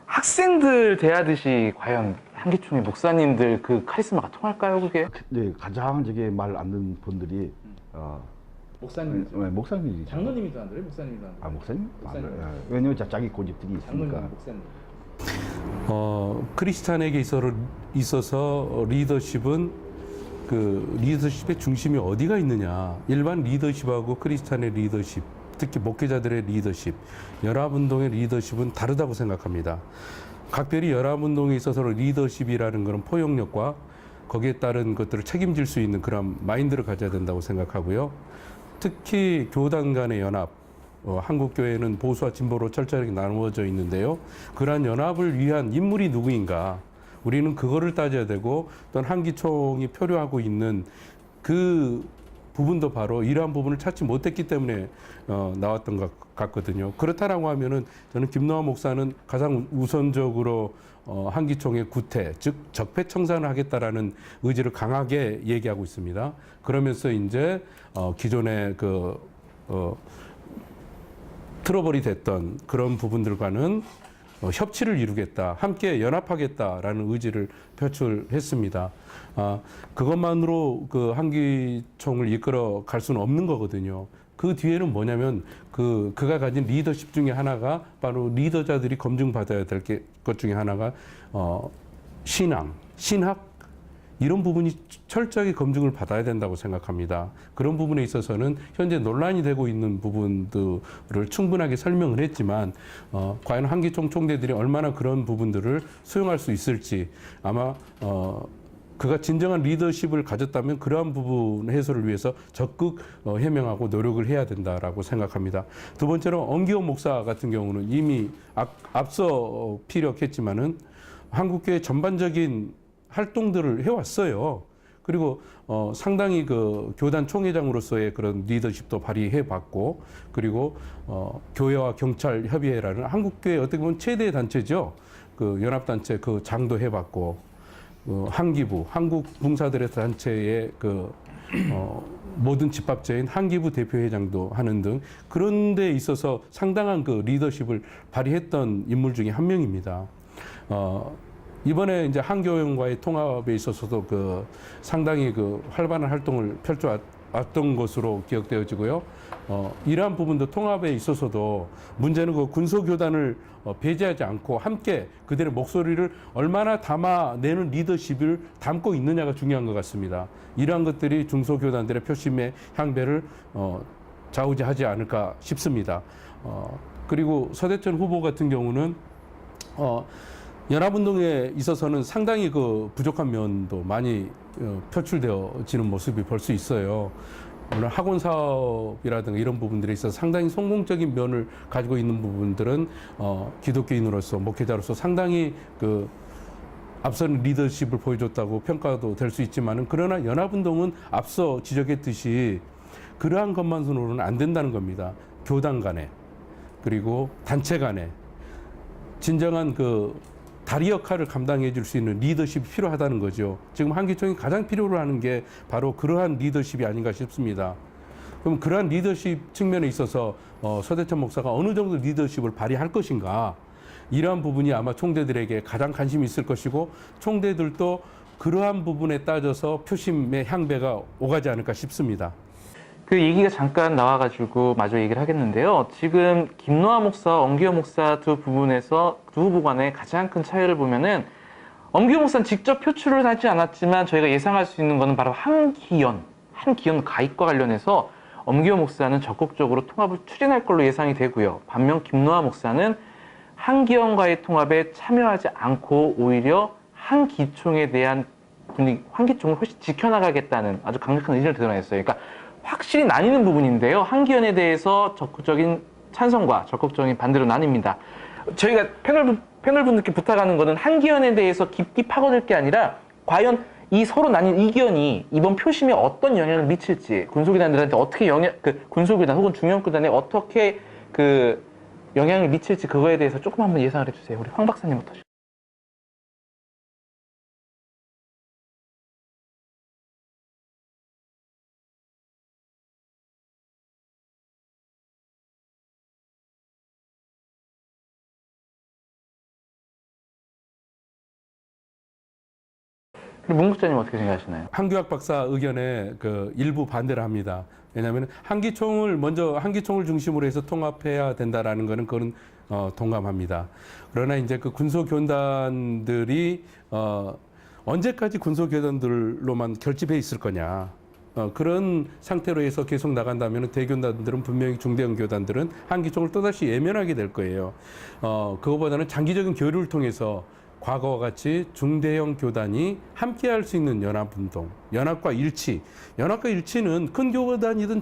Speaker 1: 학생들 대하듯이 과연 한기총의 목사님들 그 카리스마가 통할까요, 그게?
Speaker 2: 네, 가장 저게 말 안 듣는 분들이
Speaker 1: 목사님,
Speaker 2: 목사님이죠.
Speaker 1: 장로님이도 안 들어요, 목사님도 안 들어요.
Speaker 2: 목사님?
Speaker 1: 목사님.
Speaker 2: 왜냐면 자기 고집들이 있으니까.
Speaker 1: 목사님.
Speaker 4: 크리스찬에게 있어서 리더십은 리더십의 중심이 어디가 있느냐. 일반 리더십하고 크리스찬의 리더십 특히 목회자들의 리더십, 연합운동의 리더십은 다르다고 생각합니다. 각별히 연합운동에 있어서 리더십이라는 것은 포용력과 거기에 따른 것들을 책임질 수 있는 그런 마인드를 가져야 된다고 생각하고요. 특히 교단 간의 연합, 한국교회는 보수와 진보로 철저하게 나누어져 있는데요. 그러한 연합을 위한 인물이 누구인가? 우리는 그거를 따져야 되고 또한 한기총이 표류하고 있는 그 부분도 바로 이러한 부분을 찾지 못했기 때문에 나왔던 것 같거든요. 그렇다라고 하면은 저는 김노하 목사는 가장 우선적으로 한기총의 구태, 즉 적폐청산을 하겠다라는 의지를 강하게 얘기하고 있습니다. 그러면서 이제 기존의 트러블이 됐던 그런 부분들과는 협치를 이루겠다, 함께 연합하겠다라는 의지를 표출했습니다. 그것만으로 그 한기총을 이끌어 갈 수는 없는 거거든요. 그 뒤에는 뭐냐면 그가 가진 리더십 중에 하나가 바로 리더자들이 검증받아야 될 것 중에 하나가 신앙, 신학 이런 부분이 철저하게 검증을 받아야 된다고 생각합니다. 그런 부분에 있어서는 현재 논란이 되고 있는 부분들을 충분하게 설명을 했지만 과연 한기총 총대들이 얼마나 그런 부분들을 수용할 수 있을지 아마 그가 진정한 리더십을 가졌다면 그러한 부분 해소를 위해서 적극 해명하고 노력을 해야 된다라고 생각합니다. 두 번째로 엄기원 목사 같은 경우는 이미 앞서 피력했지만은 한국교회 전반적인 활동들을 해왔어요. 그리고 상당히 그 교단 총회장으로서의 그런 리더십도 발휘해봤고, 그리고 교회와 경찰 협의회라는 한국교회 어떻게 보면 최대 단체죠. 그 연합단체 그 장도 해봤고, 한기부 한국 봉사들의 단체의 모든 집합체인 한기부 대표회장도 하는 등 그런 데 있어서 상당한 그 리더십을 발휘했던 인물 중에 한 명입니다. 이번에 이제 한교연과의 통합에 있어서도 상당히 활발한 활동을 펼쳐왔던 것으로 기억되어지고요. 이러한 부분도 통합에 있어서도 문제는 그 군소교단을 배제하지 않고 함께 그들의 목소리를 얼마나 담아내는 리더십을 담고 있느냐가 중요한 것 같습니다. 이러한 것들이 중소교단들의 표심의 향배를 좌우지하지 않을까 싶습니다. 그리고 서대천 후보 같은 경우는 연합운동에 있어서는 상당히 부족한 면도 많이 표출되어지는 모습이 볼 수 있어요. 오늘 학원 사업이라든가 이런 부분들에 있어서 상당히 성공적인 면을 가지고 있는 부분들은 기독교인으로서 목회자로서 상당히 앞선 리더십을 보여줬다고 평가도 될 수 있지만은 그러나 연합운동은 앞서 지적했듯이 그러한 것만으로는 안 된다는 겁니다. 교단 간에 그리고 단체 간에 진정한 다리 역할을 감당해 줄 수 있는 리더십이 필요하다는 거죠. 지금 한기총이 가장 필요로 하는 게 바로 그러한 리더십이 아닌가 싶습니다. 그럼 그러한 리더십 측면에 있어서 서대천 목사가 어느 정도 리더십을 발휘할 것인가, 이러한 부분이 아마 총대들에게 가장 관심이 있을 것이고 총대들도 그러한 부분에 따져서 표심의 향배가 오가지 않을까 싶습니다.
Speaker 1: 그 얘기가 잠깐 나와가지고 마저 얘기를 하겠는데요. 지금 김노하 목사, 엄기원 목사 두 부분에서 두 후보 간의 가장 큰 차이를 보면은 엄기원 목사는 직접 표출을 하지 않았지만 저희가 예상할 수 있는 것은 바로 한기연 가입과 관련해서 엄기원 목사는 적극적으로 통합을 추진할 걸로 예상이 되고요. 반면 김노하 목사는 한기연과의 통합에 참여하지 않고 오히려 한기총에 대한 분위기, 한기총을 훨씬 지켜나가겠다는 아주 강력한 의지를 드러냈어요. 그러니까 확실히 나뉘는 부분인데요. 한기연에 대해서 적극적인 찬성과 적극적인 반대로 나뉩니다. 저희가 패널분들께 부탁하는 것은 한기연에 대해서 깊이 파고들 게 아니라 과연 이 서로 나뉜 의견이 이번 표심에 어떤 영향을 미칠지, 군소교단들한테 어떻게 군소교단 혹은 중형교단에 어떻게 영향을 미칠지 그거에 대해서 조금 한번 예상을 해주세요. 우리 황 박사님부터. 그리고 문 국장님 어떻게 생각하시나요?
Speaker 4: 한규학 박사 의견에 일부 반대를 합니다. 왜냐하면 한기총을 중심으로 해서 통합해야 된다라는 거는 그건 동감합니다. 그러나 이제 군소교단들이 언제까지 군소교단들로만 결집해 있을 거냐? 그런 상태로 해서 계속 나간다면 대교단들은 분명히 중대형 교단들은 한기총을 또다시 예면하게 될 거예요. 그거보다는 장기적인 교류를 통해서 과거와 같이 중대형 교단이 함께 할 수 있는 연합운동, 연합과 일치. 연합과 일치는 큰 교단이든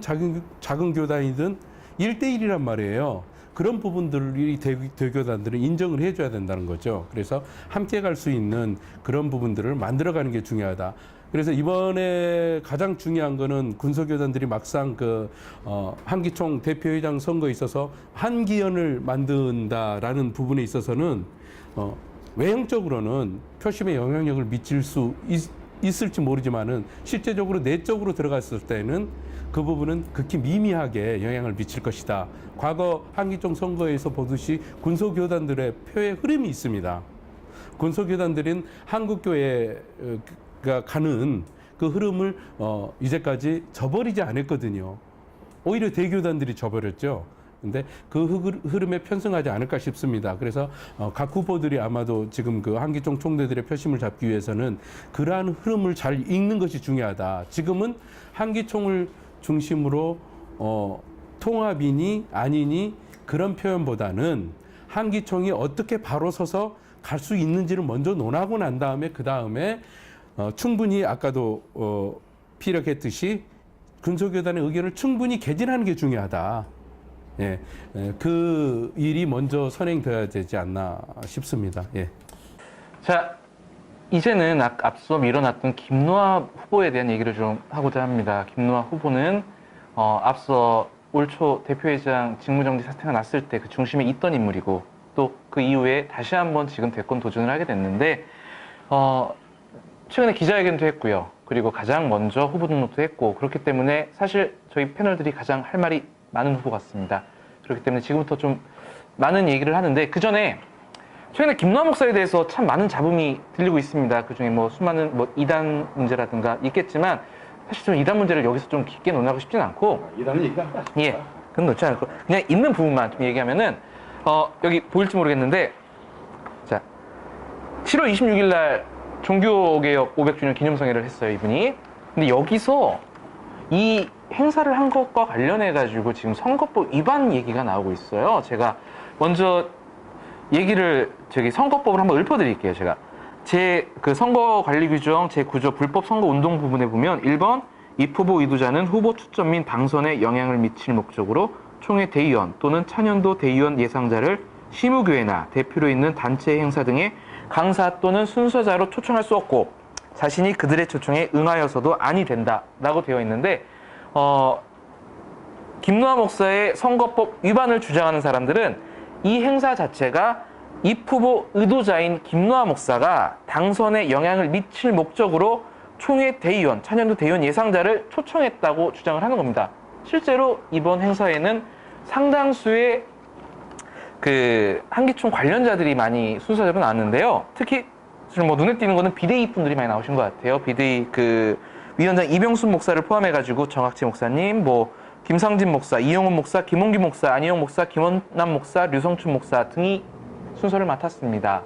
Speaker 4: 작은 교단이든 1대1이란 말이에요. 그런 부분들이 대교단들은 인정을 해줘야 된다는 거죠. 그래서 함께 갈 수 있는 그런 부분들을 만들어가는 게 중요하다. 그래서 이번에 가장 중요한 거는 군소교단들이 막상 한기총 대표회장 선거에 있어서 한기연을 만든다라는 부분에 있어서는 외형적으로는 표심에 영향력을 미칠 수 있을지 모르지만은 실제적으로 내적으로 들어갔을 때는 그 부분은 극히 미미하게 영향을 미칠 것이다. 과거 한기총 선거에서 보듯이 군소교단들의 표의 흐름이 있습니다. 군소교단들은 한국교회가 가는 그 흐름을 이제까지 저버리지 않았거든요. 오히려 대교단들이 저버렸죠. 근데 그 흐름에 편승하지 않을까 싶습니다. 그래서 각 후보들이 아마도 지금 그 한기총 총대들의 표심을 잡기 위해서는 그러한 흐름을 잘 읽는 것이 중요하다. 지금은 한기총을 중심으로 통합이니 아니니 그런 표현보다는 한기총이 어떻게 바로 서서 갈 수 있는지를 먼저 논하고 난 다음에 그 다음에 충분히 아까도 피력했듯이 군소교단의 의견을 충분히 개진하는 게 중요하다. 예, 그 일이 먼저 선행돼야 되지 않나 싶습니다. 예.
Speaker 1: 자, 이제는 앞서 밀어놨던 김노아 후보에 대한 얘기를 좀 하고자 합니다. 김노아 후보는 앞서 올 초 대표회장 직무정지 사태가 났을 때 그 중심에 있던 인물이고 또 그 이후에 다시 한번 지금 대권 도전을 하게 됐는데 최근에 기자회견도 했고요. 그리고 가장 먼저 후보 등록도 했고 그렇기 때문에 사실 저희 패널들이 가장 할 말이 많은 후보 같습니다. 그렇기 때문에 지금부터 좀 많은 얘기를 하는데 그 전에 최근에 김노아 목사에 대해서 참 많은 잡음이 들리고 있습니다. 그 중에 뭐 수많은 뭐 이단 문제라든가 있겠지만 사실 좀 이단 문제를 여기서 좀 깊게 논하고 싶진 않고
Speaker 2: 이라는 얘기가
Speaker 1: 예, 그건 놓지 않고 그냥 있는 부분만 좀 얘기하면은 여기 보일지 모르겠는데 자 7월 26일 날 종교개혁 500주년 기념성회를 했어요 이분이. 근데 여기서 이 행사를 한 것과 관련해 가지고 지금 선거법 위반 얘기가 나오고 있어요. 제가 먼저 얘기를 선거법을 한번 읊어드릴게요. 제가 제 그 선거관리규정 제9조 불법 선거 운동 부분에 보면 1번 입 후보 의도자는 후보 추천 및 당선에 영향을 미칠 목적으로 총회 대의원 또는 찬연도 대의원 예상자를 시무교회나 대표로 있는 단체 행사 등의 강사 또는 순서자로 초청할 수 없고 자신이 그들의 초청에 응하여서도 아니 된다라고 되어 있는데 김노아 목사의 선거법 위반을 주장하는 사람들은 이 행사 자체가 입 후보 의도자인 김노아 목사가 당선에 영향을 미칠 목적으로 총회 대의원, 찬연도 대의원 예상자를 초청했다고 주장을 하는 겁니다. 실제로 이번 행사에는 상당수의 그 한기총 관련자들이 많이 순서대로 나왔는데요. 특히 지금 뭐 눈에 띄는 거는 비대위 분들이 많이 나오신 것 같아요. 비대위 그 위원장 이병순 목사를 포함해가지고 정학재 목사님, 뭐 김상진 목사, 이영훈 목사, 김홍기 목사, 안희영 목사, 김원남 목사, 류성춘 목사 등이 순서를 맡았습니다.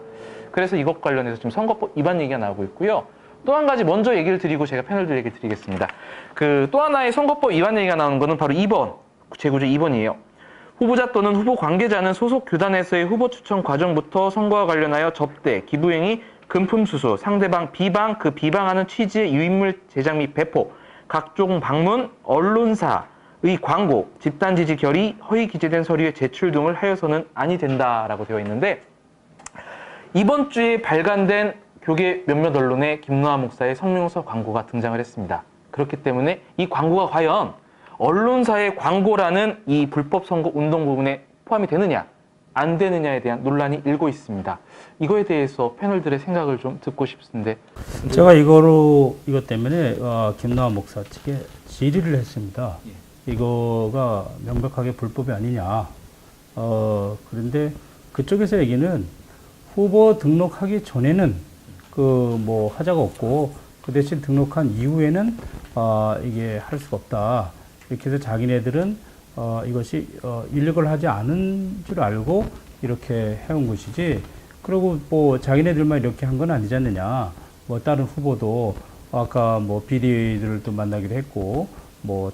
Speaker 1: 그래서 이것 관련해서 지금 선거법 위반 얘기가 나오고 있고요. 또 한 가지 먼저 얘기를 드리고 제가 패널들 얘기를 드리겠습니다. 그 또 하나의 선거법 위반 얘기가 나오는 거는 바로 2번, 제9조 2번이에요. 후보자 또는 후보 관계자는 소속 교단에서의 후보 추천 과정부터 선거와 관련하여 접대, 기부행위, 금품 수수, 상대방 비방, 그 비방하는 취지의 유인물 제작 및 배포, 각종 방문, 언론사의 광고, 집단 지지 결의, 허위 기재된 서류의 제출 등을 하여서는 아니 된다라고 되어 있는데 이번 주에 발간된 교계 몇몇 언론에 김노아 목사의 성명서 광고가 등장을 했습니다. 그렇기 때문에 이 광고가 과연 언론사의 광고라는 이 불법 선거 운동 부분에 포함이 되느냐 안 되느냐에 대한 논란이 일고 있습니다. 이거에 대해서 패널들의 생각을 좀 듣고 싶은데
Speaker 3: 제가 이것 때문에 김노아 목사 측에 질의를 했습니다. 이거가 명백하게 불법이 아니냐. 그런데 그쪽에서 얘기는 후보 등록하기 전에는 뭐 하자가 없고 그 대신 등록한 이후에는 이게 할 수가 없다. 이렇게 해서 자기네들은 이것이 일력을 하지 않은 줄 알고 이렇게 해온 것이지. 그리고 뭐 자기네들만 이렇게 한 건 아니지 않느냐. 뭐 다른 후보도 아까 뭐 비리들도 만나기도 했고 뭐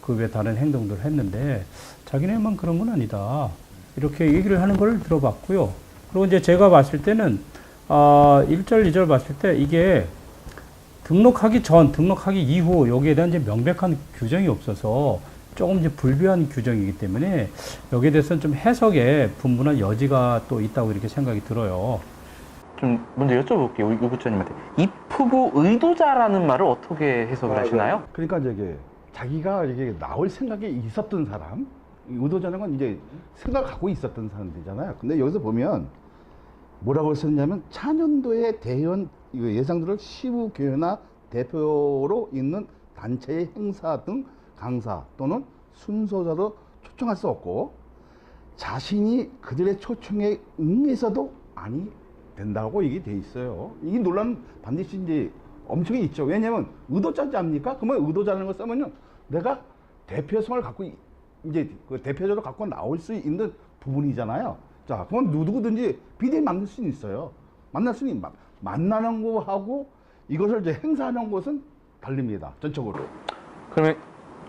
Speaker 3: 그 외 다른 행동들을 했는데 자기네만 그런 건 아니다. 이렇게 얘기를 하는 걸 들어봤고요. 그리고 이제 제가 봤을 때는 1절, 2절 봤을 때 이게 등록하기 전, 등록하기 이후 여기에 대한 이제 명백한 규정이 없어서 조금 이제 불비한 규정이기 때문에 여기에 대해서는 좀 해석에 분분한 여지가 또 있다고 이렇게 생각이 들어요.
Speaker 1: 좀 먼저 여쭤볼게요. 우리 유 부처님한테. 입후보 의도자라는 말을 어떻게 해석을 하시나요?
Speaker 2: 그러니까 이제 자기가 이게 나올 생각이 있었던 사람, 의도자는 건 이제 생각하고 있었던 사람들이잖아요. 근데 여기서 보면 뭐라고 썼냐면 차년도의 대연 예상들을 시부교회나 대표로 있는 단체의 행사 등 강사 또는 순서자로 초청할 수 없고 자신이 그들의 초청에 응해서도 아니 된다고 얘기 돼 있어요. 이 논란은 반드시 이제 엄청 있죠. 왜냐하면 의도자지 않습니까? 그러면 의도자라는 걸 쓰면요, 내가 대표성을 갖고 이제 그 대표적으로 갖고 나올 수 있는 부분이잖아요. 자, 그건 누구든지 비대면 만날 수는 있어요. 만날 수는 만나는 거하고 이것을 이제 행사하는 것은 다릅니다. 전적으로.
Speaker 1: 그러면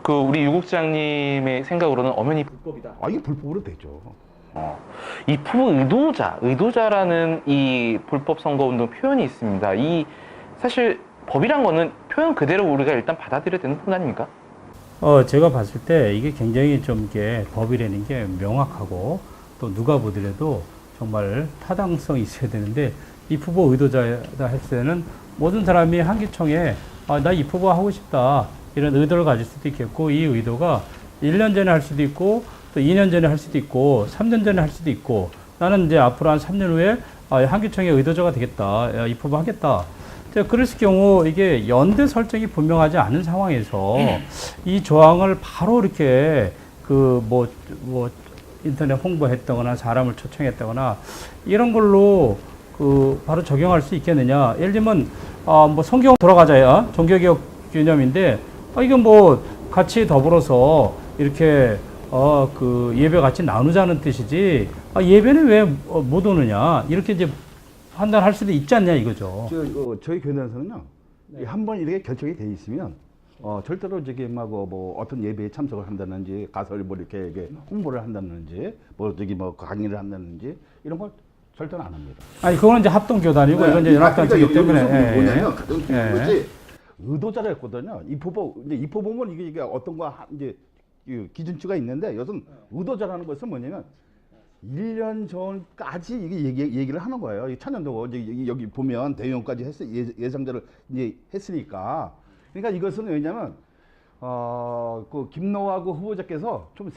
Speaker 1: 그 우리 유 국장님의 생각으로는 엄연히 불법이다.
Speaker 2: 아, 이게 불법으로 되죠.
Speaker 1: 입후보 의도자라는 이 불법 선거운동 표현이 있습니다. 이 사실 법이란 거는 표현 그대로 우리가 일단 받아들여야 되는 부분 아닙니까?
Speaker 3: 제가 봤을 때 이게 굉장히 좀 이게 법이라는 게 명확하고 또 누가 보더라도 정말 타당성이 있어야 되는데 입후보 의도자다 했을 때는 모든 사람이 한기총에 나 입후보 하고 싶다 이런 의도를 가질 수도 있겠고 이 의도가 1년 전에 할 수도 있고 또 2년 전에 할 수도 있고 3년 전에 할 수도 있고 나는 이제 앞으로 한 3년 후에 한기총의 의도자가 되겠다. 입후보 하겠다. 그랬을 경우 이게 연대 설정이 분명하지 않은 상황에서 이 조항을 바로 이렇게 뭐 인터넷 홍보했다거나 사람을 초청했다거나 이런 걸로 바로 적용할 수 있겠느냐. 예를 들면 뭐 성경 돌아가자야 종교개혁 개념인데 이건 뭐 같이 더불어서 이렇게 예배 같이 나누자는 뜻이지 예배는 왜 못 오느냐 이렇게 이제 판단할 수도 있지 않냐 이거죠.
Speaker 2: 저희 교단에서는요, 한번 이렇게 결정이 돼 있으면 절대로 저기 뭐 어떤 예배에 참석을 한다든지 가서 뭐 이렇게 홍보를 한다든지 뭐 저기 뭐 강의를 한다든지 이런 걸 절대로 안 합니다.
Speaker 3: 아니 그거는 이제 합동교단이고 이건 이제 연합단체이기 때문에.
Speaker 2: 뭐냐면 가장 중요한 것이 의도자라 했거든요. 입후보면 이게 어떤 거 이제 기준치가 있는데 여기서는 의도자라는 것은 뭐냐면 1년 전까지 이게 얘기를 하는 거예요. 이 천연도고 이제 여기 보면 대용까지 예상자를 이제 했으니까. 그러니까 이것은 왜냐면 그 김노하 그 후보자께서 좀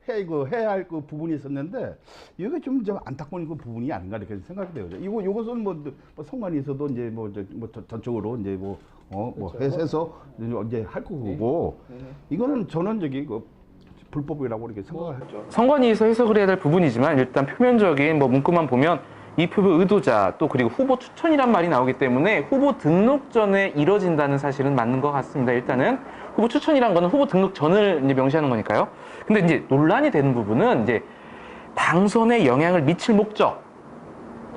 Speaker 2: 해야 할 그 부분이 있었는데 이게 좀 안타까운 그 부분이 아닌가 이렇게 생각이 돼요. 이것은 뭐 성관이 있어도 이제 뭐 전적으로 이제 해서 이제 할 거고 이거는 저는 불법이라고 이렇게 생각을 했죠.
Speaker 1: 선관위에서 해석을 해야 될 부분이지만 일단 표면적인 문구만 보면 입후보 의도자 또 그리고 후보 추천이란 말이 나오기 때문에 후보 등록 전에 이뤄진다는 사실은 맞는 것 같습니다. 일단은 후보 추천이란 거는 후보 등록 전을 이제 명시하는 거니까요. 근데 이제 논란이 되는 부분은 이제 당선에 영향을 미칠 목적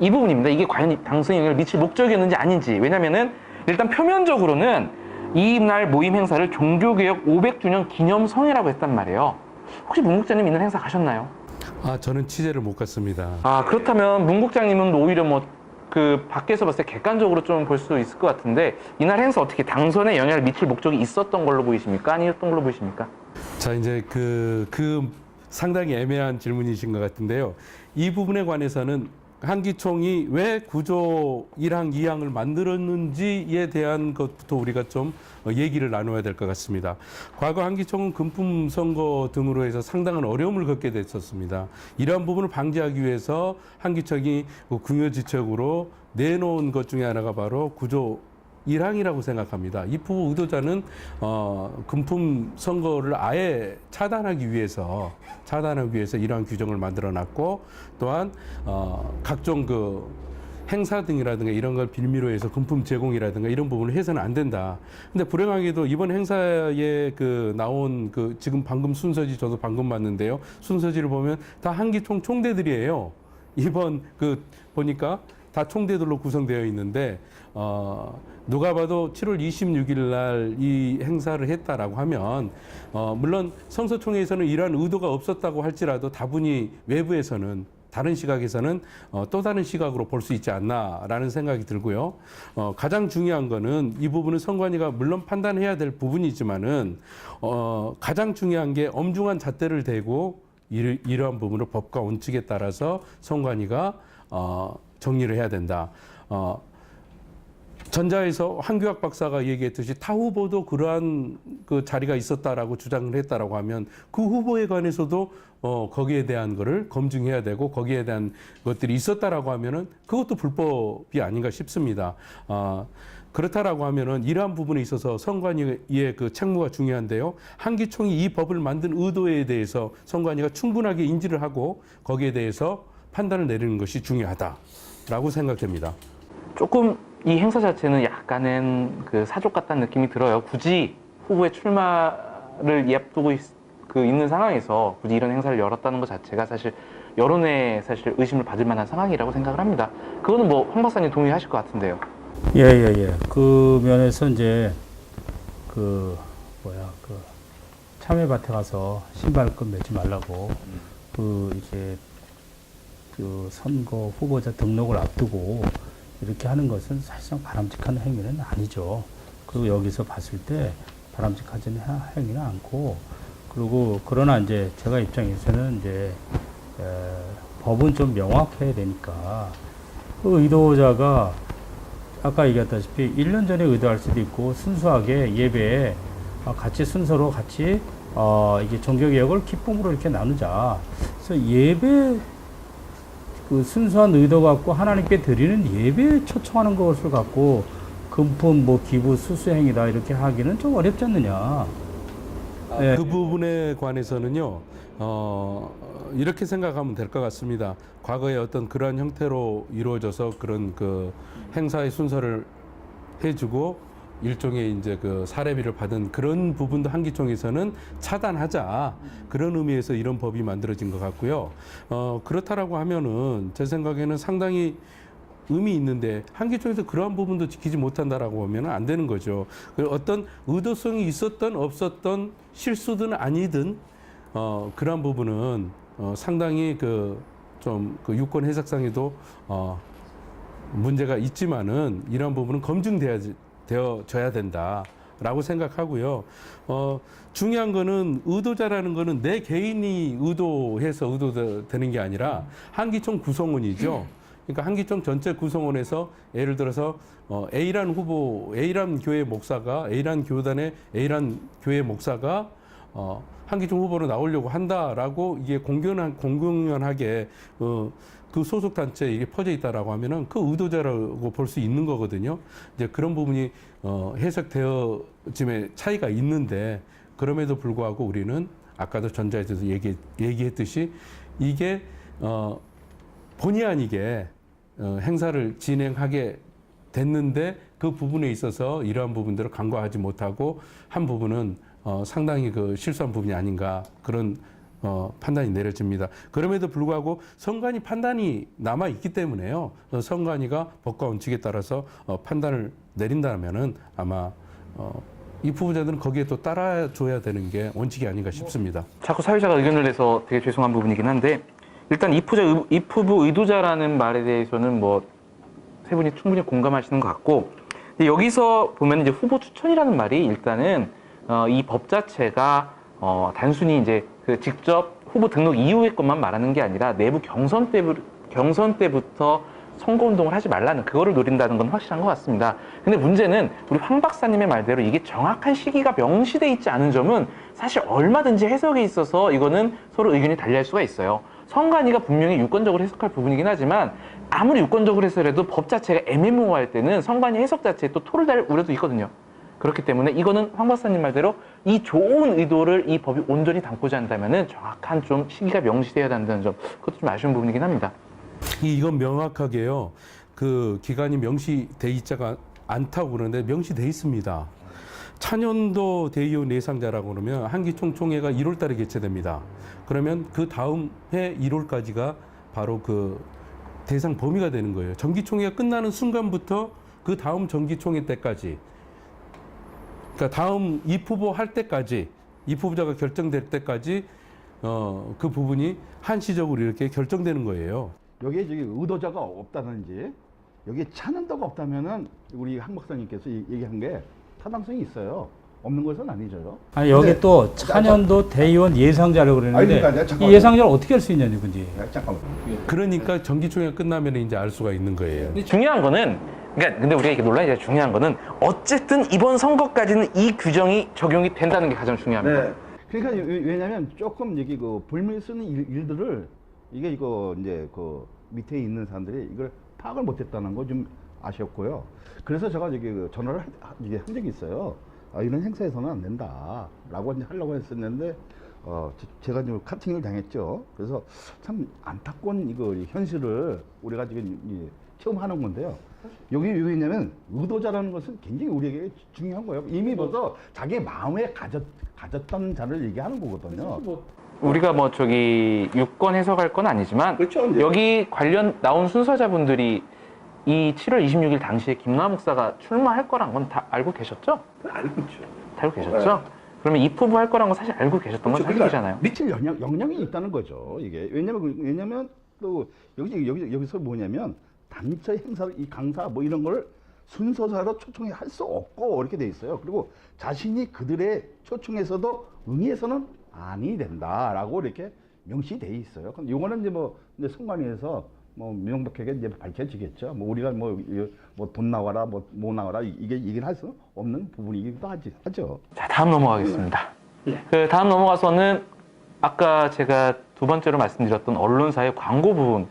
Speaker 1: 이 부분입니다. 이게 과연 당선에 영향을 미칠 목적이었는지 아닌지. 왜냐면은 일단 표면적으로는 이날 모임 행사를 종교개혁 500주년 기념성회라고 했단 말이에요. 혹시 문 국장님 이날 행사 가셨나요?
Speaker 4: 저는 취재를 못 갔습니다.
Speaker 1: 그렇다면 문 국장님은 오히려 밖에서 봤을 때 객관적으로 좀 볼 수 있을 것 같은데 이날 행사 어떻게 당선에 영향을 미칠 목적이 있었던 걸로 보이십니까? 아니었던 걸로 보이십니까?
Speaker 4: 자, 이제 그 상당히 애매한 질문이신 것 같은데요. 이 부분에 관해서는 한기총이 왜 구조 1항, 2항을 만들었는지에 대한 것부터 우리가 좀 얘기를 나눠야 될 것 같습니다. 과거 한기총은 금품 선거 등으로 해서 상당한 어려움을 겪게 됐었습니다. 이러한 부분을 방지하기 위해서 한기총이 궁여지책으로 내놓은 것 중에 하나가 바로 구조 1항이라고 생각합니다. 입후보 의도자는 금품 선거를 아예 차단하기 위해서 이러한 규정을 만들어놨고 또한 각종 행사 등이라든가 이런 걸 빌미로 해서 금품 제공이라든가 이런 부분을 해서는 안 된다. 근데 불행하게도 이번 행사에 나온 지금 방금 순서지 저도 방금 봤는데요. 순서지를 보면 다 한기총 총대들이에요. 이번 보니까 다 총대들로 구성되어 있는데 누가 봐도 7월 26일 날 이 행사를 했다라고 하면 물론 성서총회에서는 이러한 의도가 없었다고 할지라도 다분히 외부에서는 다른 시각에서는 또 다른 시각으로 볼 수 있지 않나라는 생각이 들고요. 가장 중요한 거는 이 부분은 선관위가 물론 판단해야 될 부분이지만은 가장 중요한 게 엄중한 잣대를 대고 이러한 부분을 법과 원칙에 따라서 선관위가 정리를 해야 된다. 전자에서 한규학 박사가 얘기했듯이 타 후보도 그러한 그 자리가 있었다라고 주장을 했다라고 하면 그 후보에 관해서도 거기에 대한 거를 검증해야 되고 거기에 대한 것들이 있었다라고 하면은 그것도 불법이 아닌가 싶습니다. 그렇다라고 하면은 이러한 부분에 있어서 선관위의 그 책무가 중요한데요. 한기총이 이 법을 만든 의도에 대해서 선관위가 충분하게 인지를 하고 거기에 대해서 판단을 내리는 것이 중요하다라고 생각됩니다.
Speaker 1: 조금 이 행사 자체는 약간은 그 사족 같다는 느낌이 들어요. 굳이 후보의 출마를 앞두고 있는 상황에서 굳이 이런 행사를 열었다는 것 자체가 사실 여론의 사실 의심을 받을 만한 상황이라고 생각을 합니다. 그거는 뭐 황 박사님 동의하실 것 같은데요.
Speaker 3: 예. 그 면에서 이제 참외밭에 가서 신발끈 매지 말라고 이제 그 선거 후보자 등록을 앞두고 이렇게 하는 것은 사실상 바람직한 행위는 아니죠. 그리고 여기서 봤을 때 바람직하지 행위는 않고, 그리고 그러나 이제 제가 입장에서는 이제 법은 좀 명확해야 되니까 그 의도자가 아까 얘기했다시피 1년 전에 의도할 수도 있고 순수하게 예배에 같이 순서로 같이 이게 종교개혁을 기쁨으로 이렇게 나누자. 그래서 예배 그 순수한 의도 갖고 하나님께 드리는 예배에 초청하는 것을 갖고 금품 뭐 기부 수수행위다 이렇게 하기는 좀 어렵지 않느냐.
Speaker 4: 그 부분에 관해서는요, 이렇게 생각하면 될 것 같습니다. 과거에 어떤 그러한 형태로 이루어져서 그런 그 행사의 순서를 해주고 일종의 이제 그 사례비를 받은 그런 부분도 한기총에서는 차단하자, 그런 의미에서 이런 법이 만들어진 것 같고요. 그렇다라고 하면은 제 생각에는 상당히 의미 있는데 한기총에서 그러한 부분도 지키지 못한다라고 하면 안 되는 거죠. 어떤 의도성이 있었던 없었던 실수든 아니든 그러한 부분은 상당히 좀 유권 해석상에도 문제가 있지만은 이러한 부분은 되어져야 된다라고 생각하고요. 중요한 거는 의도자라는 거는 내 개인이 의도해서 의도되는 게 아니라 한기총 구성원이죠. 그러니까 한기총 전체 구성원에서 예를 들어서 A란 후보, A란 교회 목사가 A란 교단의 A란 교회 목사가 한기총 후보로 나오려고 한다라고 이게 공공연하게 그 소속 단체에 이게 퍼져 있다라고 하면은 그 의도자라고 볼 수 있는 거거든요. 이제 그런 부분이 해석되어짐의 차이가 있는데 그럼에도 불구하고 우리는 아까도 전자에 대해서 얘기했듯이 이게 본의 아니게 행사를 진행하게 됐는데 그 부분에 있어서 이러한 부분들을 간과하지 못하고 한 부분은 상당히 실수한 부분이 아닌가 그런 판단이 내려집니다. 그럼에도 불구하고 선관위 판단이 남아 있기 때문에요. 선관위가 법과 원칙에 따라서 판단을 내린다면은 아마 이 후보자들은 거기에 또 따라줘야 되는 게 원칙이 아닌가 싶습니다.
Speaker 1: 자꾸 사회자가 의견을 내서 되게 죄송한 부분이긴 한데 일단 이 후보 의도자라는 말에 대해서는 뭐 세 분이 충분히 공감하시는 것 같고 여기서 보면 이제 후보 추천이라는 말이 일단은 이 법 자체가 단순히 이제 직접 후보 등록 이후의 것만 말하는 게 아니라 내부 경선 때부터 선거운동을 하지 말라는 그거를 노린다는 건 확실한 것 같습니다. 근데 문제는 우리 황 박사님의 말대로 이게 정확한 시기가 명시돼 있지 않은 점은 사실 얼마든지 해석에 있어서 이거는 서로 의견이 달리할 수가 있어요. 선관위가 분명히 유권적으로 해석할 부분이긴 하지만 아무리 유권적으로 해서라도 법 자체가 애매모호할 때는 선관위 해석 자체에 또 토를 달 우려도 있거든요. 그렇기 때문에 이거는 황 박사님 말대로 이 좋은 의도를 이 법이 온전히 담고자 한다면은 정확한 좀 시기가 명시되어야 한다는 점, 그것도 좀 아쉬운 부분이긴 합니다.
Speaker 4: 이건 명확하게요. 그 기간이 명시돼 있지가 않다고 그러는데 명시돼 있습니다. 찬연도 대의원 예상자라고 그러면 한기총 총회가 1월 달에 개최됩니다. 그러면 그 다음 해 1월까지가 바로 그 대상 범위가 되는 거예요. 정기총회가 끝나는 순간부터 그 다음 정기총회 때까지, 그러니까 다음 입 후보 할 때까지, 입 후보자가 결정될 때까지 그 부분이 한시적으로 이렇게 결정되는 거예요.
Speaker 2: 여기에 저기 의도자가 없다든지 여기에 찬원도가 없다면은 우리 한 박사님께서 얘기한 게 타당성이 있어요. 없는 것은 아니죠.
Speaker 3: 아니 여기
Speaker 2: 근데-
Speaker 3: 또 찬연도 대의원 예상자라고
Speaker 2: 아니,
Speaker 3: 그러는데
Speaker 2: 그러니까
Speaker 3: 이
Speaker 2: 잠깐만요.
Speaker 3: 예상자를 어떻게 할 수 있냐는 건지.
Speaker 2: 잠깐만.
Speaker 4: 그러니까 정기총회가 끝나면 이제 알 수가 있는 거예요.
Speaker 1: 근데 중요한 거는, 그러니까 근데 우리가 이게 논란이 제일 중요한 거는 어쨌든 이번 선거까지는 이 규정이 적용이 된다는 게 가장 중요합니다.
Speaker 2: 네. 그러니까 왜냐면 조금 여기 그 불미를 쓰는 일들을 이게 이거 이제 그 밑에 있는 사람들이 이걸 파악을 못했다는 거 좀 아쉬웠고요. 그래서 제가 저기 그 전화를 이게 한 적이 있어요. 이런 행사에서는 안 된다라고 이제 하려고 했었는데 제가 좀 카팅을 당했죠. 그래서 참 안타까운 이거 현실을 우리가 지금 체험하는 건데요. 여기 왜냐면 의도자라는 것은 굉장히 우리에게 중요한 거예요. 이미 벌써 자기 마음에 가졌던 자를 얘기하는 거거든요.
Speaker 1: 우리가 뭐 저기 유권 해석할 건 아니지만
Speaker 2: 그렇죠, 이제.
Speaker 1: 여기 관련 나온 순서자분들이 이 7월 26일 당시에 김노하 목사가 출마할 거란 건 다 알고 계셨죠?
Speaker 2: 알고 있죠.
Speaker 1: 다 알고 계셨죠? 그러면 이 후보 할 거란 건 사실 알고 계셨던 건 사실이잖아요.
Speaker 2: 미칠 영향이 있다는 거죠. 이게 왜냐면 또 여기서 뭐냐면 단체 행사, 이 강사 뭐 이런 걸 순서사로 초청해 할 수 없고 이렇게 돼 있어요. 그리고 자신이 그들의 초청에서도 응해서는 아니 된다라고 이렇게 명시돼 있어요. 근데 요거는 이제 뭐 이제 선관위에서 뭐 명백하게 이제 밝혀지겠죠. 뭐 우리가 뭐 돈 나와라 뭐 나와라 이게 얘기를 할 수 없는 부분이기도 하죠.
Speaker 1: 자, 다음 넘어가겠습니다. 그 다음 넘어가서는 아까 제가 두 번째로 말씀드렸던 언론사의 광고 부분,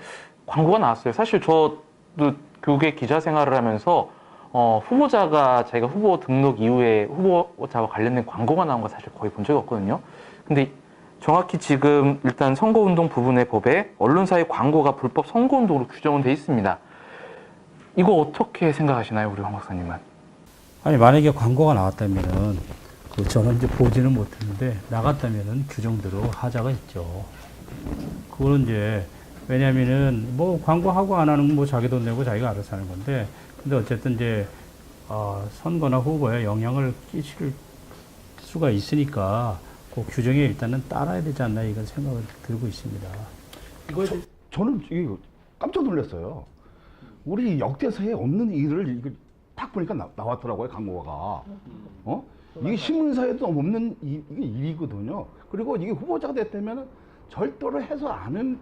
Speaker 1: 광고가 나왔어요. 사실 저도 교계 기자 생활을 하면서 후보자가 자기가 후보 등록 이후에 후보자와 관련된 광고가 나온 거 사실 거의 본 적이 없거든요. 근데 정확히 지금 일단 선거운동 부분의 법에 언론사의 광고가 불법 선거운동으로 규정은 돼 있습니다. 이거 어떻게 생각하시나요, 우리 황 박사님은?
Speaker 3: 아니 만약에 광고가 나왔다면은 저는 이제 보지는 못했는데 나갔다면은 규정대로 하자가 있죠. 그거는 이제 왜냐면은 뭐 광고하고 안 하는 건 뭐 자기 돈 내고 자기가 알아서 하는 건데 근데 어쨌든 이제 선거나 후보에 영향을 끼칠 수가 있으니까 그 규정에 일단은 따라야 되지 않나 이런 생각을 들고 있습니다.
Speaker 2: 저는 이게 깜짝 놀랐어요. 우리 역대사에 없는 일을 이거 딱 보니까 나왔더라고요, 광고가. 이게 신문사에도 없는 이게 일이거든요. 그리고 이게 후보자가 됐다면 절도로 해서 안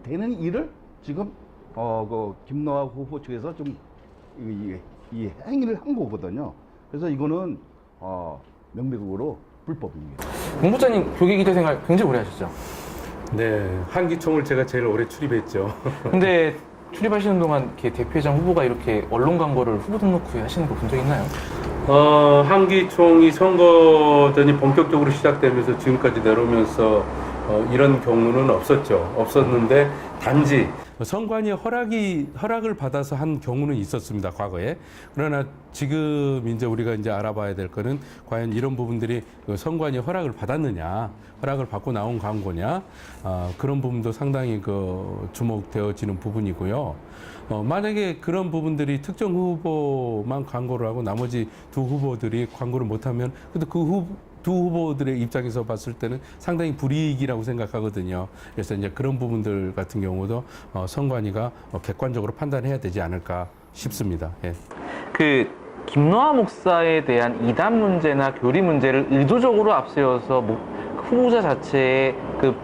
Speaker 2: 되는 일을 지금 그 김노하 후보 측에서 좀 이 행위를 한 거거든요. 그래서 이거는 명백으로 불법입니다.
Speaker 1: 공부자님 교계 기자 생활 굉장히 오래 하셨죠?
Speaker 4: 네, 한기총을 제가 제일 오래 출입했죠.
Speaker 1: 근데 출입하시는 동안 이렇게 대표회장 후보가 이렇게 언론 광고를 후보 등록 후에 하시는 거 본 적 있나요?
Speaker 4: 한기총이 선거전이 본격적으로 시작되면서 지금까지 내려오면서 이런 경우는 없었는데 단지 선관위 허락을 받아서 한 경우는 있었습니다, 과거에. 그러나 지금 이제 우리가 이제 알아봐야 될 거는 과연 이런 부분들이 선관위 허락을 받았느냐, 허락을 받고 나온 광고냐, 그런 부분도 상당히 주목되어지는 부분이고요. 만약에 그런 부분들이 특정 후보만 광고를 하고 나머지 두 후보들이 광고를 못하면, 근데 두 후보들의 입장에서 봤을 때는 상당히 불이익이라고 생각하거든요. 그래서 이제 그런 부분들 같은 경우도 선관위가 객관적으로 판단해야 되지 않을까 싶습니다. 예.
Speaker 1: 그 김노하 목사에 대한 이단 문제나 교리 문제를 의도적으로 앞세워서 후보자 자체의 그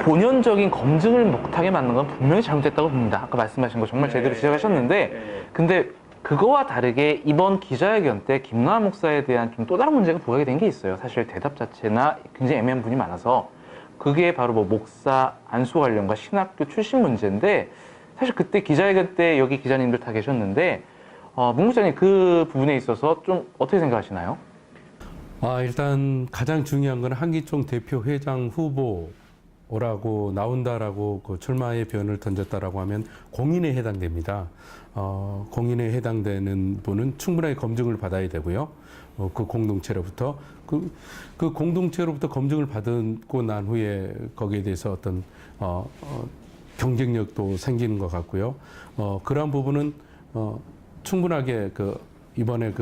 Speaker 1: 본연적인 검증을 못하게 만든 건 분명히 잘못됐다고 봅니다. 아까 말씀하신 거 정말 제대로 지적하셨는데, 근데 그거와 다르게 이번 기자회견 때 김노하 목사에 대한 좀 또 다른 문제가 부각이 된 게 있어요. 사실 대답 자체나 굉장히 애매한 부분이 많아서 그게 바로 뭐 목사 안수 관련과 신학교 출신 문제인데, 사실 그때 기자회견 때 여기 기자님들 다 계셨는데 문 기자님 그 부분에 있어서 좀 어떻게 생각하시나요?
Speaker 4: 일단 가장 중요한 건 한기총 대표회장 후보라고 나온다라고 출마의 변을 던졌다라고 하면 공인에 해당됩니다. 공인에 해당되는 분은 충분하게 검증을 받아야 되고요. 그 공동체로부터 그 공동체로부터 검증을 받고 난 후에 거기에 대해서 어떤 경쟁력도 생기는 것 같고요. 그러한 부분은 충분하게 이번에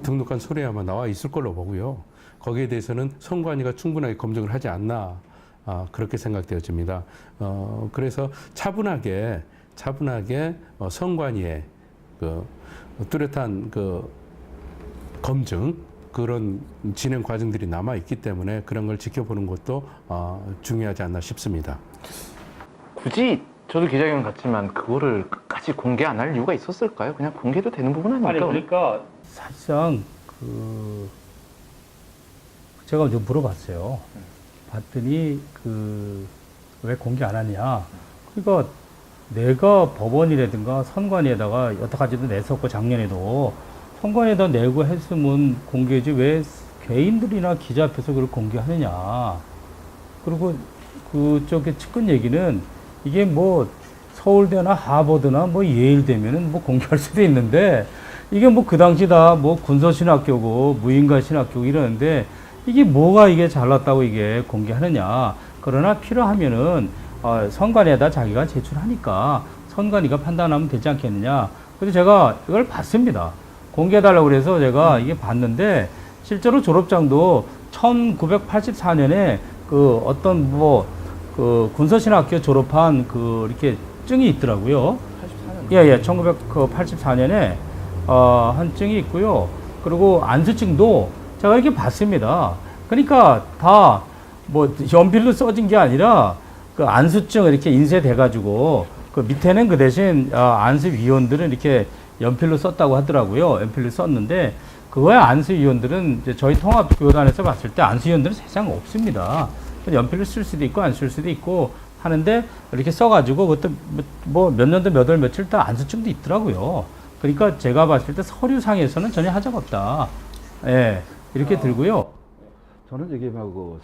Speaker 4: 등록한 서류에 아마 나와 있을 걸로 보고요. 거기에 대해서는 선관위가 충분하게 검증을 하지 않나 그렇게 생각되어집니다. 그래서 차분하게 선관위의 뚜렷한 검증 그런 진행 과정들이 남아 있기 때문에 그런 걸 지켜보는 것도 중요하지 않나 싶습니다.
Speaker 1: 굳이 저도 기자회견 갔지만 그거를 끝까지 공개 안 할 이유가 있었을까요? 그냥 공개도 되는 부분 아닙니까?
Speaker 3: 아니 그러니까 사실상 제가 좀 물어봤어요. 봤더니 왜 공개 안 하냐? 그러니까 내가 법원이라든가 선관위에다가 여태까지도 냈었고 작년에도 선관위에다 내고 했으면 공개지 왜 개인들이나 기자 앞에서 그걸 공개하느냐? 그리고 그쪽에 측근 얘기는 이게 뭐 서울대나 하버드나 뭐 예일대면은 뭐 공개할 수도 있는데 이게 뭐 그 당시 다 뭐 군서신학교고 무인가 신학교고 이러는데 이게 뭐가 이게 잘났다고 이게 공개하느냐. 그러나 필요하면은 선관위에다 자기가 제출하니까 선관위가 판단하면 되지 않겠느냐. 그래서 제가 이걸 봤습니다. 공개해달라고 그래서 제가 이게 봤는데 실제로 졸업장도 1984년에 어떤 군서신학교 졸업한 이렇게 증이 있더라고요. 84년. 예, 1984년에 한 증이 있고요. 그리고 안수증도 제가 이렇게 봤습니다. 그러니까 다 연필로 써진 게 아니라 안수증 이렇게 인쇄돼가지고 밑에는 그 대신 안수위원들은 이렇게 연필로 썼다고 하더라고요. 연필로 썼는데 그거에 안수위원들은 이제 저희 통합교단에서 봤을 때 안수위원들은 세상 없습니다. 연필로 쓸 수도 있고 안 쓸 수도 있고 하는데 이렇게 써가지고 그것도 뭐 몇 년도 몇 월 며칠 다 안수증도 있더라고요. 그러니까 제가 봤을 때 서류상에서는 전혀 하자가 없다. 예, 이렇게 들고요.
Speaker 2: 저는 이게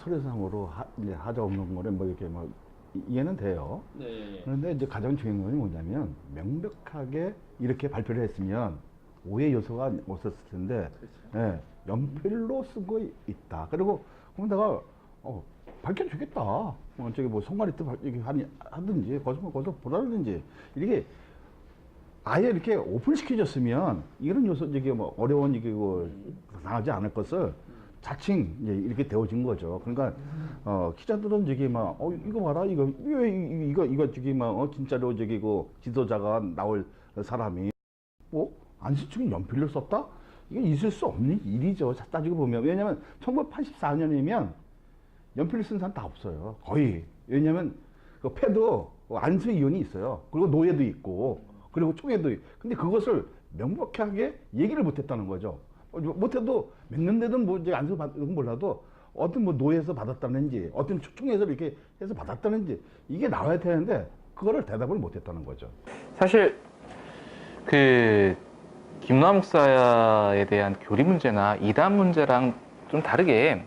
Speaker 2: 서류상으로 이제 하자 없는 거는 이렇게 이해는 돼요.
Speaker 3: 네.
Speaker 2: 그런데 이제 가장 중요한 건 뭐냐면 명백하게 이렇게 발표를 했으면 오해 요소가 없었을 텐데 예, 연필로 쓰고 있다. 그리고 그럼 내가 밝혀주겠다. 선관위 때 하든지 거기서 보라든지 이렇게 아예 이렇게 오픈시켜줬으면 이런 요소 어려운 당하지 않을 것을 자칭 이렇게 되어진 거죠. 그러니까 기자들은 이거 봐라 이거 진짜로 지도자가 나올 사람이 안수증이 연필로 썼다? 이게 있을 수 없는 일이죠. 따지고 보면. 왜냐면 1984년이면 연필을 쓴 사람 다 없어요. 거의. 왜냐면 패도 안수위원이 있어요. 그리고 노예도 있고 그리고 총회도 있고. 근데 그것을 명백하게 얘기를 못했다는 거죠. 못해도 몇 년 되든 안수 받은 몰라도 어떤 노예에서 받았다는지 어떤 총회에서 이렇게 해서 받았다는지 이게 나와야 되는데 그거를 대답을 못했다는 거죠.
Speaker 1: 사실 김노하 목사에 대한 교리 문제나 이단 문제랑 좀 다르게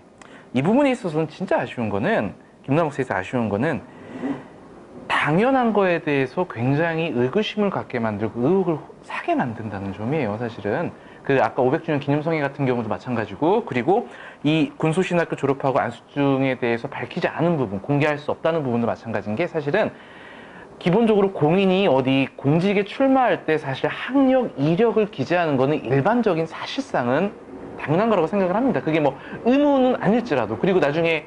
Speaker 1: 이 부분에 있어서는 진짜 아쉬운 거는 김노하 목사에서 아쉬운 거는 당연한 거에 대해서 굉장히 의구심을 갖게 만들고 의혹을 사게 만든다는 점이에요. 사실은 아까 500주년 기념성회 같은 경우도 마찬가지고 그리고 이 군소신학교 졸업하고 안수증에 대해서 밝히지 않은 부분 공개할 수 없다는 부분도 마찬가지인 게 사실은 기본적으로 공인이 어디 공직에 출마할 때 사실 학력, 이력을 기재하는 거는 일반적인 사실상은 당연한 거라고 생각을 합니다. 그게 의무는 아닐지라도. 그리고 나중에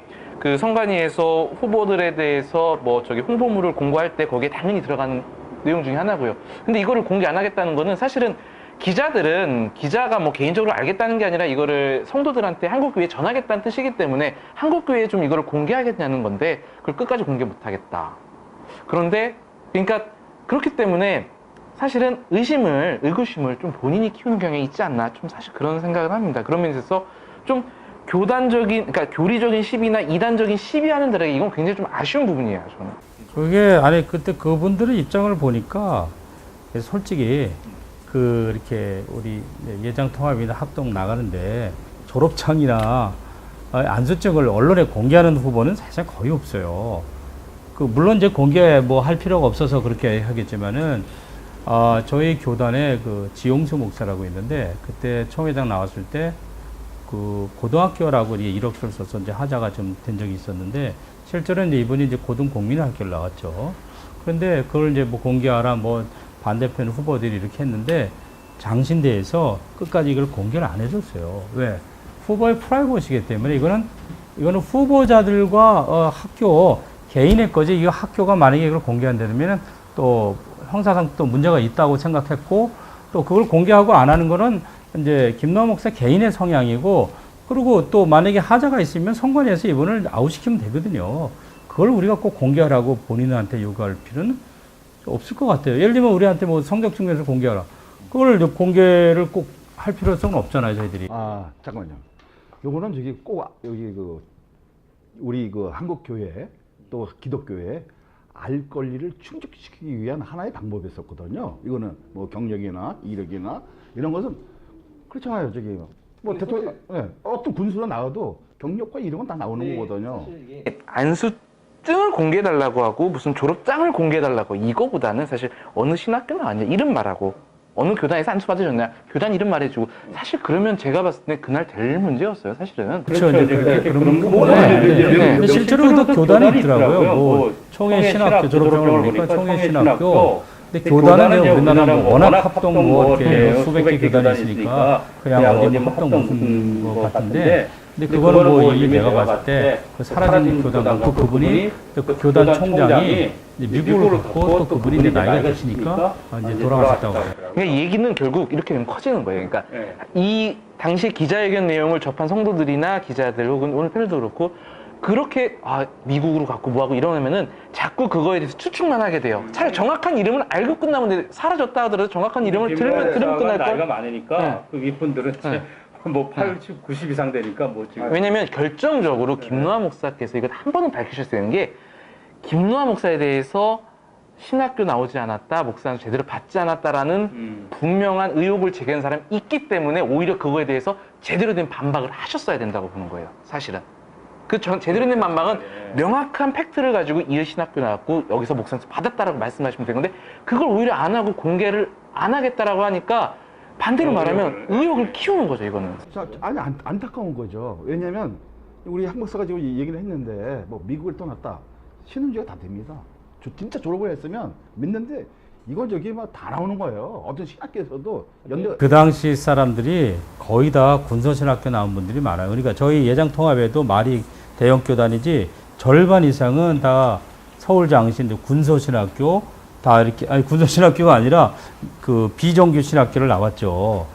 Speaker 1: 선관위에서 후보들에 대해서 홍보물을 공고할 때 거기에 당연히 들어가는 내용 중에 하나고요. 근데 이거를 공개 안 하겠다는 거는 사실은 기자가 개인적으로 알겠다는 게 아니라 이거를 성도들한테 한국교회에 전하겠다는 뜻이기 때문에 한국교회에 좀 이거를 공개하겠냐는 건데 그걸 끝까지 공개 못 하겠다. 그런데 그러니까 그렇기 때문에 사실은 의구심을 좀 본인이 키우는 경향이 있지 않나 좀 사실 그런 생각을 합니다. 그런 면에서 좀 교리적인 시비나 이단적인 시비하는 데에 이건 굉장히 좀 아쉬운 부분이에요, 저는.
Speaker 3: 그때 그분들의 입장을 보니까 솔직히 이렇게 우리 예장통합이나 합동 나가는데 졸업장이나 안수증을 언론에 공개하는 후보는 사실 거의 없어요. 물론 이제 할 필요가 없어서 그렇게 하겠지만은, 저희 교단에 지용수 목사라고 있는데, 그때 총회장 나왔을 때, 고등학교라고 이력서를 써서 이제 하자가 좀 된 적이 있었는데, 실제로 이제 이분이 고등공민학교를 나왔죠. 그런데 그걸 이제 뭐 공개하라 뭐 반대편 후보들이 이렇게 했는데 장신대에서 끝까지 이걸 공개를 안 해줬어요. 왜? 후보의 프라이버시이기 때문에 이거는 후보자들과 학교 개인의 거지. 이거 학교가 만약에 이걸 공개한다면 또 형사상 또 문제가 있다고 생각했고 또 그걸 공개하고 안 하는 거는 이제 김노한 목사 개인의 성향이고 그리고 또 만약에 하자가 있으면 선관위에서 이분을 아웃시키면 되거든요. 그걸 우리가 꼭 공개하라고 본인한테 요구할 필요는 없을 것 같아요. 예를 들면 우리한테 뭐 성적 측면에서 공개하라. 그걸 공개를 꼭 할 필요성은 없잖아요, 저희들이.
Speaker 2: 아, 잠깐만요. 요거는 저기 꼭 여기 우리 한국 교회 또 기독교회 알 권리를 충족시키기 위한 하나의 방법이었었거든요. 이거는 뭐 경력이나 이력이나 이런 것은 그렇잖아요. 저기 뭐 대통령 어떤 군수가 나와도 경력과 이력은 다 나오는 거거든요.
Speaker 1: 안수증을 공개해달라고 하고 무슨 졸업장을 공개해달라고 이거보다는 사실 어느 신학교 나왔냐 이름 말하고 어느 교단에서 안수 받으셨냐 교단 이름 말해주고 사실 그러면 제가 봤을 때 그날 될 문제였어요 사실은.
Speaker 3: 그렇죠. 그런 부분에 실제로 또 교단이 있더라고요. 뭐 총회 신학교 졸업장을 보니까 총회 신학교. 근데 교단은 우리나라 뭐 워낙 합동 뭐 이렇게 수백 개 교단이 있으니까 그냥 어디 뭐 합동 무슨 거 같은데. 근데 그거는 뭐 이미 내가 봤을 때 그 사라진 교단 그 그분이 그 교단 총장이 미국을 갔고 또 그분이 이제 나이가 드시니까 이제 돌아가셨다고 해요.
Speaker 1: 그러니까 이 얘기는 결국 이렇게 되면 커지는 거예요. 그러니까 이 당시 기자회견 내용을 접한 성도들이나 기자들 혹은 오늘 패널도 그렇고 그렇게 미국으로 갔고 뭐하고 이러면은 자꾸 그거에 대해서 추측만 하게 돼요. 차라리 정확한 이름을 알고 끝나면 돼. 사라졌다 하더라도 정확한 이름을 들으면 끝날 거.
Speaker 5: 나이가 많으니까 그 이분들은 뭐 80, 90 이상 되니까 뭐 지금.
Speaker 1: 왜냐면 결정적으로 김노한 목사께서 이걸 한 번은 밝히셨어야 되는 게 김노한 목사에 대해서 신학교 나오지 않았다, 목사는 제대로 받지 않았다라는 분명한 의혹을 제기한 사람이 있기 때문에 오히려 그거에 대해서 제대로 된 반박을 하셨어야 된다고 보는 거예요, 사실은. 제대로 된 반박은 명확한 팩트를 가지고 이 신학교 나왔고 여기서 목사한테 받았다라고 말씀하시면 되는데 그걸 오히려 안 하고 공개를 안 하겠다라고 하니까 반대로 말하면 의혹을 키우는 거죠, 이거는.
Speaker 2: 아니 안타까운 거죠. 왜냐하면 우리 한 목사가 지금 얘기를 했는데 뭐 미국을 떠났다. 신혼지가 다 됩니다. 진짜 졸업을 했으면 믿는데 이건 저기 막 다 나오는 거예요. 어떤 신학교에서도
Speaker 3: 그 당시 사람들이 거의 다 군서신학교 나온 분들이 많아요. 그러니까 저희 예장 통합에도 말이 대형 교단이지 절반 이상은 다 서울장신 군서신학교 다 이렇게 군서신학교가 아니라 그 비정규 신학교를 나왔죠.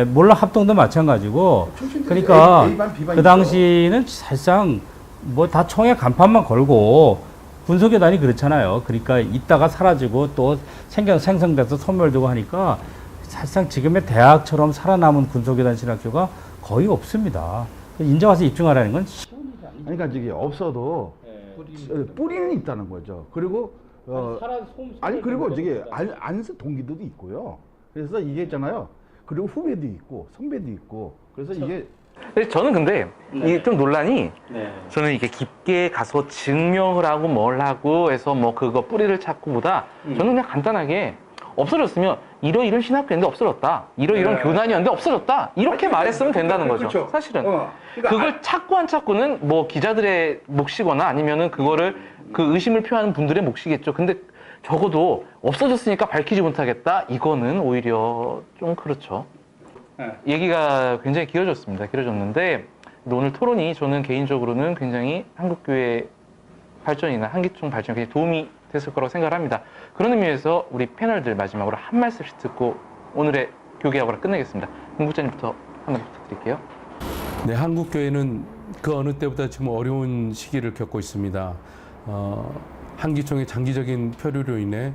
Speaker 3: 물론 합동도 마찬가지고. 그러니까 그 당시는 사실상 뭐 다 총에 간판만 걸고. 군소교단이 그렇잖아요. 그러니까 있다가 사라지고 또 생성돼서 소멸되고 하니까 사실상 지금의 대학처럼 살아남은 군소교단 신학교가 거의 없습니다. 인제 와서 입증하라는 건
Speaker 2: 그러니까 저기 없어도 뿌리는 있다는 거죠. 그리고 그리고 저기 안쓰 동기들도 있고요. 그래서 이게 있잖아요. 그리고 후배도 있고 선배도 있고 그래서 이게
Speaker 1: 저는 근데 이게 좀 논란이 저는 이게 깊게 가서 증명을 하고 뭘 하고 해서 뭐 그거 뿌리를 찾고보다 저는 그냥 간단하게 없어졌으면 이런 신학교인데 없어졌다. 이런 교단이었는데 없어졌다. 이렇게 말했으면 된다는 거죠.
Speaker 5: 그렇죠.
Speaker 1: 사실은.
Speaker 5: 그러니까
Speaker 1: 그걸 찾고 안 찾고는 뭐 기자들의 몫이거나 아니면은 그거를 그 의심을 표하는 분들의 몫이겠죠. 근데 적어도 없어졌으니까 밝히지 못하겠다. 이거는 오히려 좀 그렇죠. 얘기가 굉장히 길어졌는데 오늘 토론이 저는 개인적으로는 굉장히 한국교회 발전이나 한기총 발전에 굉장히 도움이 됐을 거라고 생각을 합니다. 그런 의미에서 우리 패널들 마지막으로 한 말씀씩 듣고 오늘의 교계학으로 끝내겠습니다. 공부자님부터 한 말 부탁드릴게요.
Speaker 4: 네, 한국교회는 그 어느 때보다 지금 어려운 시기를 겪고 있습니다. 한기총의 장기적인 표류로 인해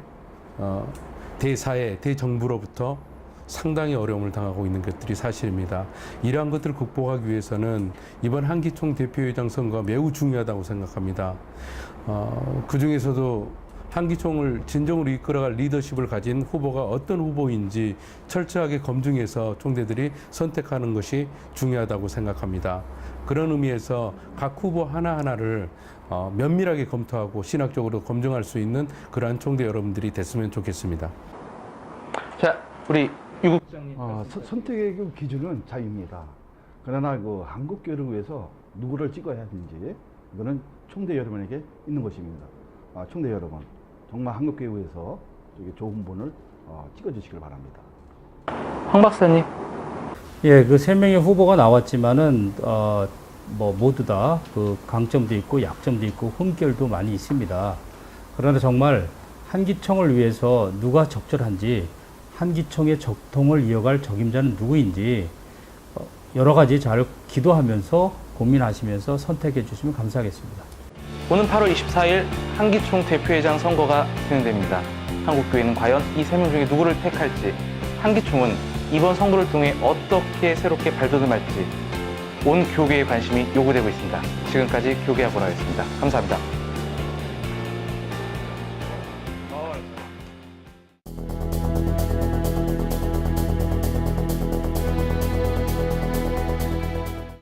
Speaker 4: 대사회, 대정부로부터 상당히 어려움을 당하고 있는 것들이 사실입니다. 이러한 것들을 극복하기 위해서는 이번 한기총 대표회장 선거가 매우 중요하다고 생각합니다. 그 중에서도 한기총을 진정으로 이끌어갈 리더십을 가진 후보가 어떤 후보인지 철저하게 검증해서 총대들이 선택하는 것이 중요하다고 생각합니다. 그런 의미에서 각 후보 하나하나를 면밀하게 검토하고 신학적으로 검증할 수 있는 그러한 총대 여러분들이 됐으면 좋겠습니다.
Speaker 1: 자, 우리 유국장님.
Speaker 2: 선택의 그 기준은 자유입니다. 그러나 그 한국교회를 위해서 누구를 찍어야 하는지 이거는 총대 여러분에게 있는 것입니다. 총대 여러분, 정말 한국교회에서 좋은 분을 찍어주시길 바랍니다.
Speaker 1: 황 박사님.
Speaker 3: 예, 그 세 명의 후보가 나왔지만은 뭐 모두 다 그 강점도 있고 약점도 있고 흠결도 많이 있습니다. 그러나 정말 한기총을 위해서 누가 적절한지, 한기총의 적통을 이어갈 적임자는 누구인지 여러 가지 잘 기도하면서 고민하시면서 선택해 주시면 감사하겠습니다.
Speaker 1: 오는 8월 24일 한기총 대표회장 선거가 진행됩니다. 한국교회는 과연 이 세 명 중에 누구를 택할지, 한기총은 이번 선거를 통해 어떻게 새롭게 발돋움할지 온 교계의 관심이 요구되고 있습니다. 지금까지 교계학원화였습니다. 감사합니다.